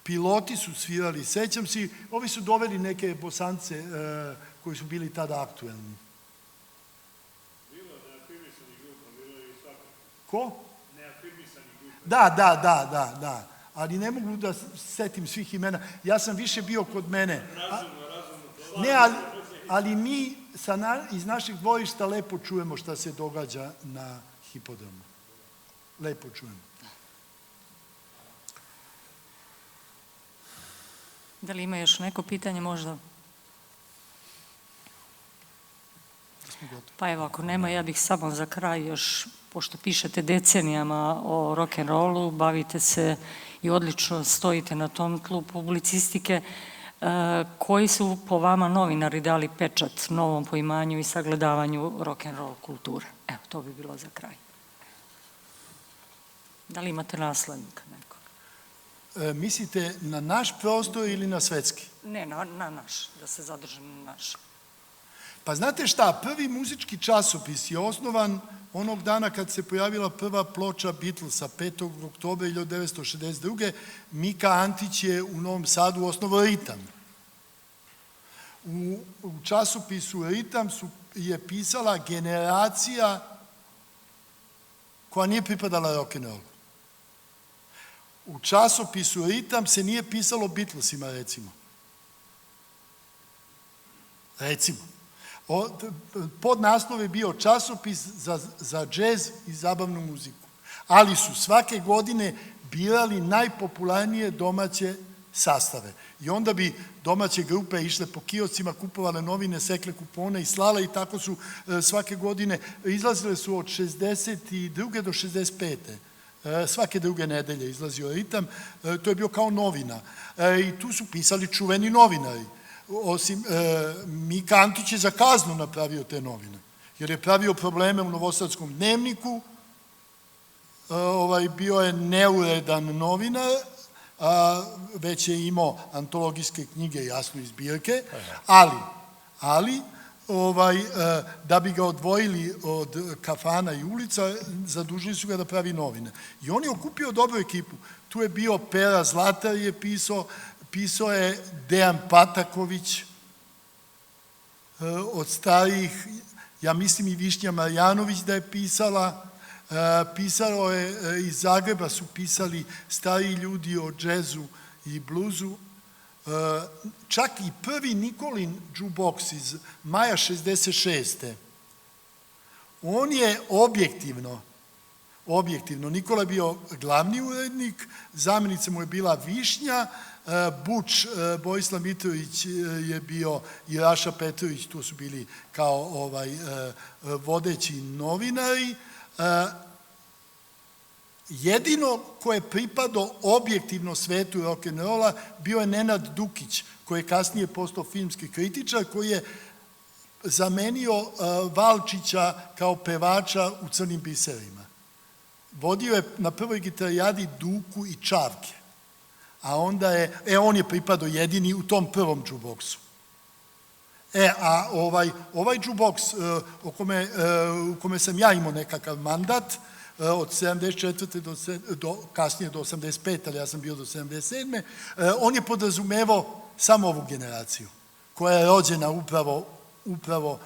piloti su svirali, sećam se, ovi su doveli neke Bosance koji su bili tada aktuelni. Bilo je neafirmisanih grupa, bilo je i svakako. Ko? Neafirmisanih grupa. Da. Ali ne mogu da setim svih imena. Ja sam više bio kod mene. Ne, ali mi iz naših dvorišta lepo čujemo šta se događa na hipodromu. Lepo čujemo. Da li ima još neko pitanje možda? Pa evo, ako nema, ja bih samo za kraj još, pošto pišete decenijama o rock'n'rollu, bavite se i odlično stojite na tom tlu publicistike, koji su po vama novinari dali pečat novom poimanju i sagledavanju rock'n'roll kulture? Evo, to bi bilo za kraj. Da li imate naslednika nekog? Mislite na naš prostor ili na svetski? Ne, na naš, da se zadržim na naš. Pa znate šta, prvi muzički časopis je osnovan onog dana kad se pojavila prva ploča Beatlesa, 5. oktobra 1962. Mika Antić je u Novom Sadu osnovao Ritam. U časopisu Ritam je pisala generacija koja nije pripadala rock'n'rollu. U časopisu Ritam se nije pisalo Beatlesima, recimo. Podnaslov je bio časopis za džez i zabavnu muziku. Ali su svake godine birali najpopularnije domaće sastave. I onda bi domaće grupe išle po kioscima, kupovale novine, sekle kupone i slale i tako su svake godine, izlazile su od 62. do 65. Svake druge nedelje izlazio Ritam, to je bio kao novina. I tu su pisali čuveni novinari. Osim, Mika Antić je za kaznu napravio te novine, jer je pravio probleme u Novosadskom dnevniku, bio je neuredan novinar, već je imao antologijske knjige, jasno, iz zbirke, ali da bi ga odvojili od kafana i ulica, zadužili su ga da pravi novine. I on je okupio dobru ekipu. Tu je bio Pera Zlatar je pisao je Dejan Pataković, od starijih, ja mislim i Višnja Marjanović da je pisala, pisalo je, iz Zagreba su pisali stariji ljudi o džezu i bluzu, čak i prvi Nikolin jukebox iz maja 66. On je objektivno, Nikola je bio glavni urednik, zamjenica mu je bila Višnja, Buč, Borislav Mitrović je bio i Raša Petrović, tu su bili kao vodeći novinari. Jedino ko je pripadao objektivno svetu rock'n'rolla bio je Nenad Dukić, koji je kasnije postao filmski kritičar, koji je zamenio Valčića kao pevača u Crnim biserima. Vodio je na prvoj gitarijadi Duku i Čavke. A onda je, on je pripadao jedini u tom prvom jukeboxu. A ovaj jukebox u kome sam ja imao nekakav mandat, od 74. do kasnije do 85. ali ja sam bio do 77. On je podrazumevao samo ovu generaciju, koja je rođena upravo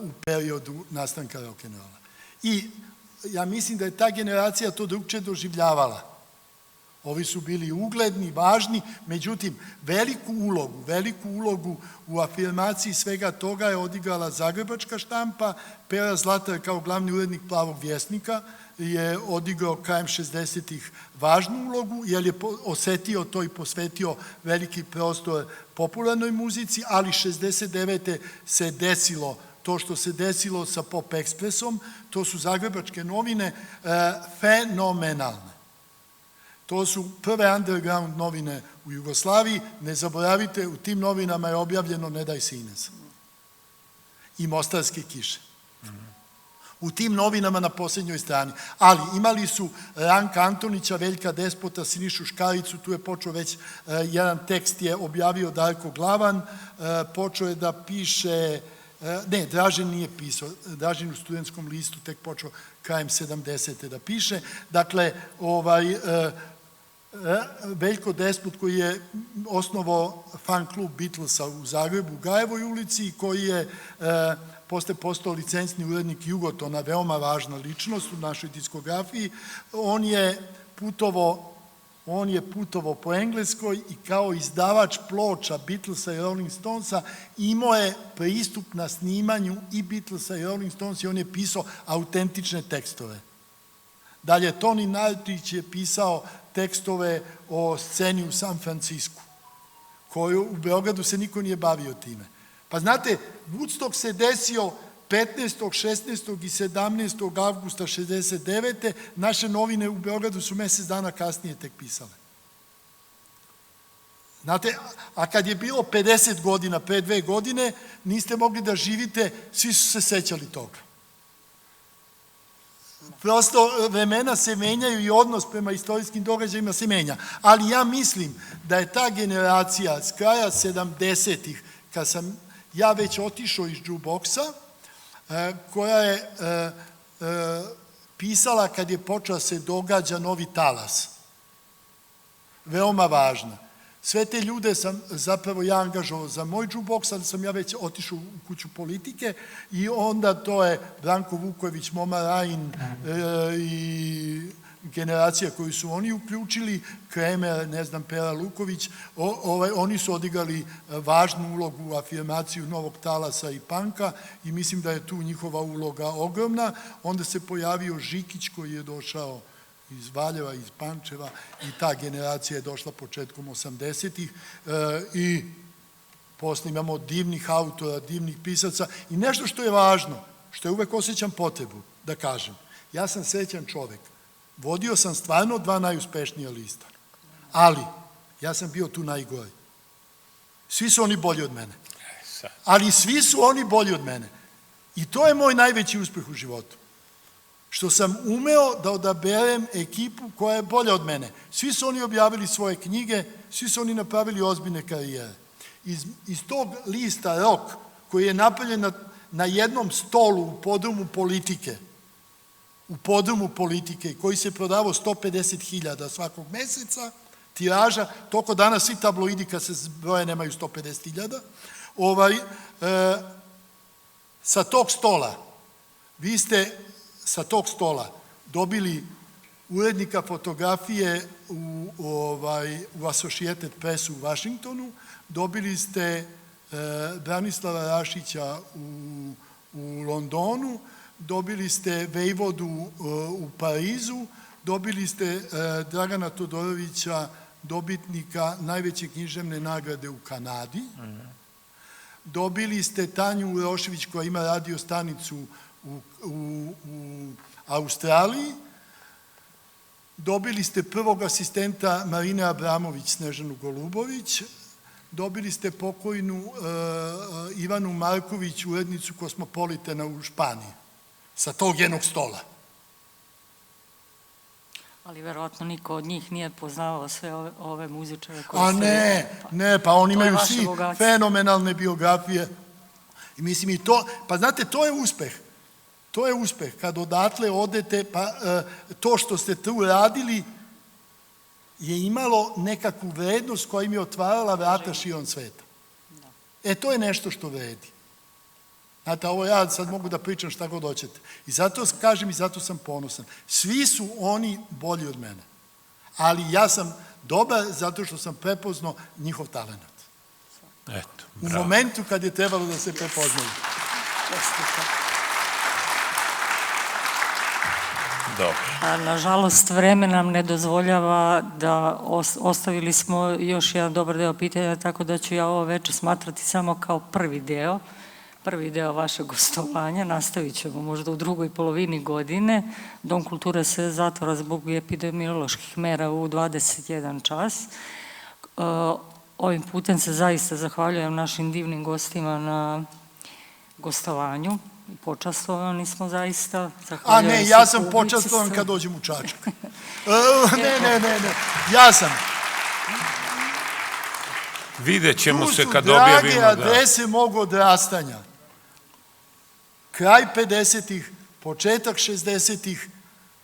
u periodu nastanka rock'n'rolla. I ja mislim da je ta generacija to drugčije doživljavala. Ovi su bili ugledni, važni, međutim, veliku ulogu u afirmaciji svega toga je odigrala zagrebačka štampa. Pera Zlatar kao glavni urednik Plavog vjesnika je odigrao krajem 60-ih važnu ulogu, jer je osetio to i posvetio veliki prostor popularnoj muzici, ali 69. se desilo to što se desilo sa Pop Ekspresom, to su zagrebačke novine fenomenalne. To su prve underground novine u Jugoslaviji. Ne zaboravite, u tim novinama je objavljeno Ne daj Sines i Mostarske kiše. U tim novinama na posljednjoj strani. Ali imali su Ranka Antonića, Veljka Despota, Sinišu Škaricu, tu je počeo već, jedan tekst je objavio Darko Glavan, počeo je da piše, ne, Dražen nije pisao, Dražen u Studentskom listu tek počeo krajem 70. da piše. Dakle, Veljko Despot koji je osnovao fan klub Beatlesa u Zagrebu, u Gajevoj ulici, i koji je posle postao licencni urednik Jugotona, veoma važna ličnost u našoj diskografiji. On je putovao po Engleskoj i kao izdavač ploča Beatlesa i Rolling Stonesa imao je pristup na snimanju i Beatlesa i Rolling Stonesa i on je pisao autentične tekstove. Dalje, Toni Nartić je pisao tekstove o sceni u San Francisku, koju u Beogradu se niko nije bavio time. Pa znate, Woodstock se desio 15., 16. i 17. avgusta 69. Naše novine u Beogradu su mjesec dana kasnije tek pisale. Znate, a kad je bilo 50 godina, pre 2 godine, niste mogli da živite, svi su se sećali toga. Prosto vremena se menjaju i odnos prema istorijskim događajima se menja. Ali ja mislim da je ta generacija s kraja 70-ih, kad sam ja već otišao iz jukeboxa, koja je pisala kad je počeo se događa novi talas. Veoma važna. Sve te ljude sam zapravo ja angažovao za moj jukebox, ali sam ja već otišao u kuću politike i onda to je Branko Vukojević, Moma Rajin i generacija koju su oni uključili, Kremer, ne znam, Pera Luković, oni su odigrali važnu ulogu u afirmaciju novog talasa i panka i mislim da je tu njihova uloga ogromna. Onda se pojavio Žikić koji je došao iz Valjeva, iz Pančeva i ta generacija je došla početkom 80-ih i posle imamo divnih autora, divnih pisaca i nešto što je važno, što je uvek osjećam potrebu da kažem. Ja sam srećan čovek. Vodio sam stvarno 2 najuspešnija lista. Ali, ja sam bio tu najgori. Svi su oni bolji od mene. Ali svi su oni bolji od mene. I to je moj najveći uspeh u životu. Što sam umeo da odaberem ekipu koja je bolja od mene. Svi su oni objavili svoje knjige, svi su oni napravili ozbiljne karijere. Iz tog lista Rok, koji je napravljen na jednom stolu u podrumu politike, koji se prodavao 150.000 svakog meseca, tiraža, toliko danas svi tabloidi kad se zbroje nemaju 150.000, sa tog stola, vi ste sa tog stola dobili urednika fotografije u Associated Pressu u Vašingtonu, dobili ste Branislava Rašića u Londonu, dobili ste Vejvodu u Parizu, dobili ste Dragana Todorovića, dobitnika najveće književne nagrade u Kanadi, dobili ste Tanju Urošević koja ima radio stanicu u Australiji, dobili ste prvog asistenta Marine Abramović, Snežanu Golubović, dobili ste pokojnu Ivanu Marković, urednicu Kosmopolitana u Španiji, sa tog jednog stola. Ali verovatno niko od njih nije poznavao sve ove muzičare koje A ne, pa oni imaju svi fenomenalne biografije. I mislim i to, pa znate, to je uspeh. To je uspeh, kad odatle odete, pa to što ste tu radili je imalo nekakvu vrednost koja im je otvarala vrata širom sveta. To je nešto što vredi. Znate, ovo ja sad mogu da pričam šta god hoćete. I zato kažem i zato sam ponosan. Svi su oni bolji od mene. Ali ja sam dobar zato što sam prepoznao njihov talent. U momentu kad je trebalo da se prepoznaju. Nažalost, vreme nam ne dozvoljava da ostavili smo još jedan dobar deo pitanja, tako da ću ja ovo večer smatrati samo kao prvi deo vašeg gostovanja. Nastavit ćemo možda u drugoj polovini godine. Dom kulture se zatvara zbog epidemioloških mera u 21 čas. Ovim putem se zaista zahvaljujem našim divnim gostima na gostovanju. Počastvovani smo zaista. A ne, ja sam počastvovan kad dođem u Čačak. Ne, ja sam. Vidjet ćemo se kad objavimo. Tu su drage adrese mog odrastanja. Kraj 50-ih, početak 60-ih,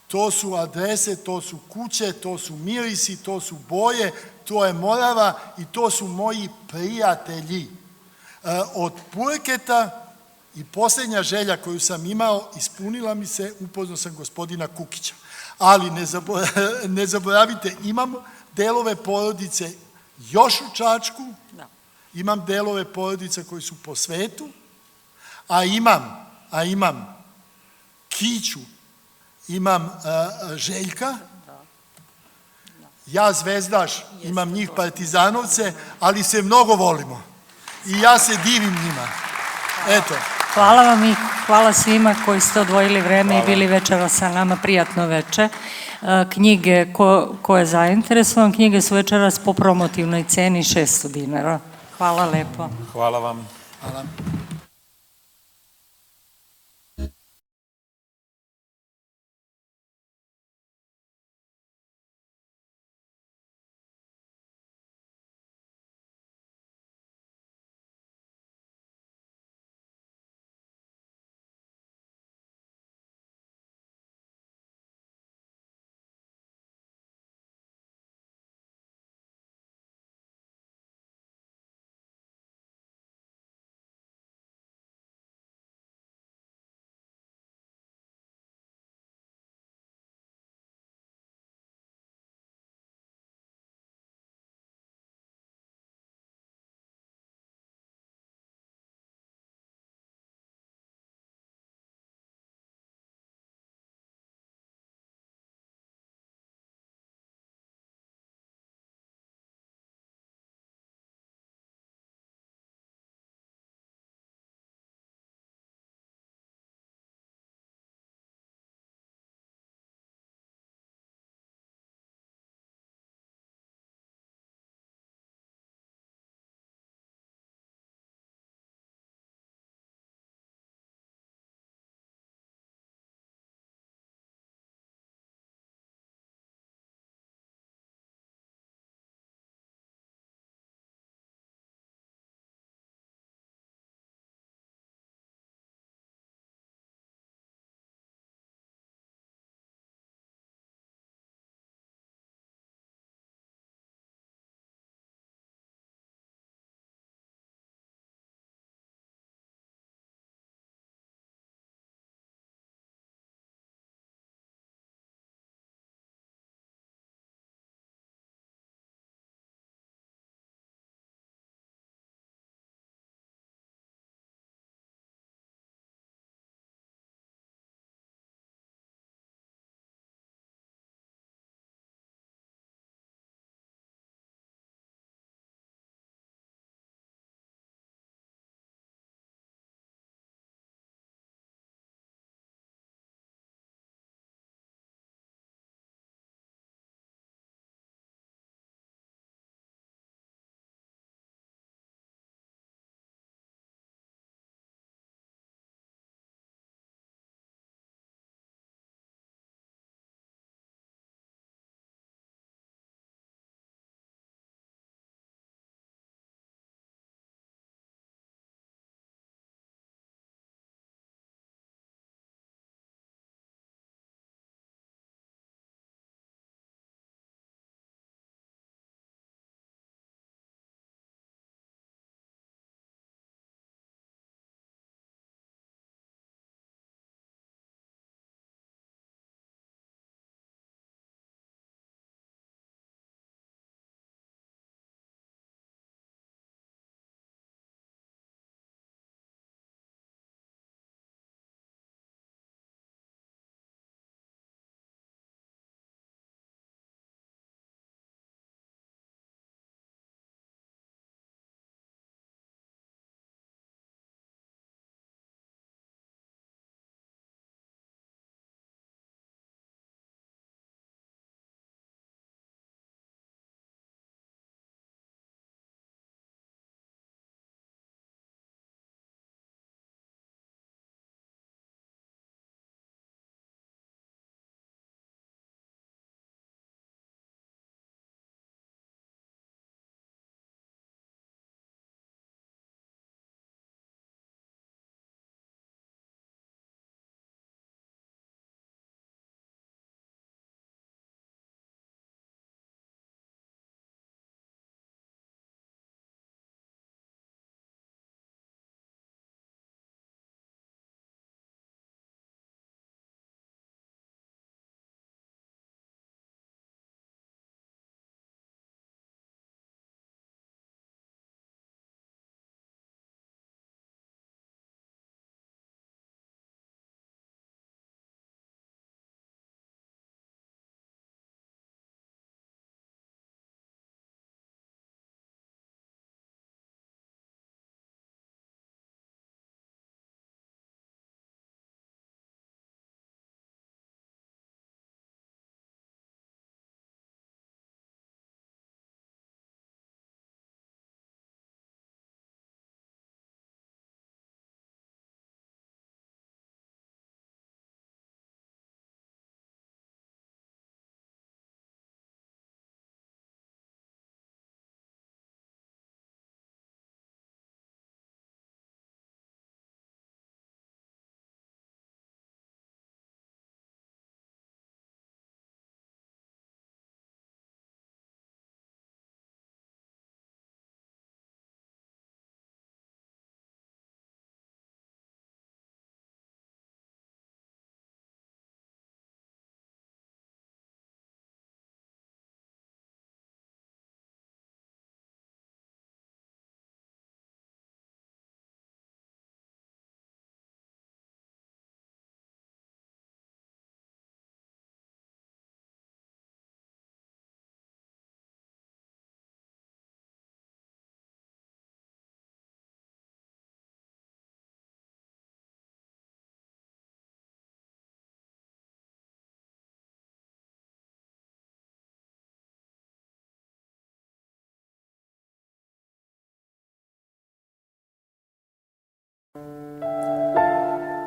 to su adrese, to su kuće, to su mirisi, to su boje, to je Morava i to su moji prijatelji. Od Purketa I posljednja želja koju sam imao, ispunila mi se, upoznao sam gospodina Kukića. Ali ne zaboravite, imam delove porodice još u Čačku, imam delove porodice koji su po svetu, a imam Kiću, imam Željka, ja zvezdaš, imam njih partizanovce, ali se mnogo volimo. I ja se divim njima. Eto. Hvala vam i hvala svima koji ste odvojili vreme i bili večera sa nama, prijatno veče. Knjige, ko je zainteresovan, knjige su večeras po promotivnoj ceni 600 dinara. Hvala lepo. Hvala vam. Hvala.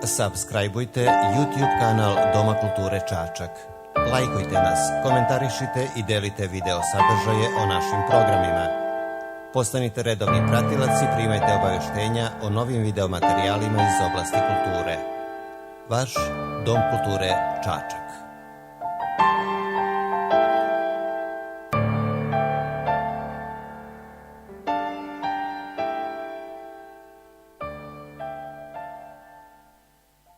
Subscribeujte YouTube kanal Doma kulture Čačak. Lajkujte nas, komentarišite i delite video sadržaje o našim programima. Postanite redovni pratilac i primajte obaveštenja o novim videomaterijalima iz oblasti kulture. Vaš Dom kulture Čačak.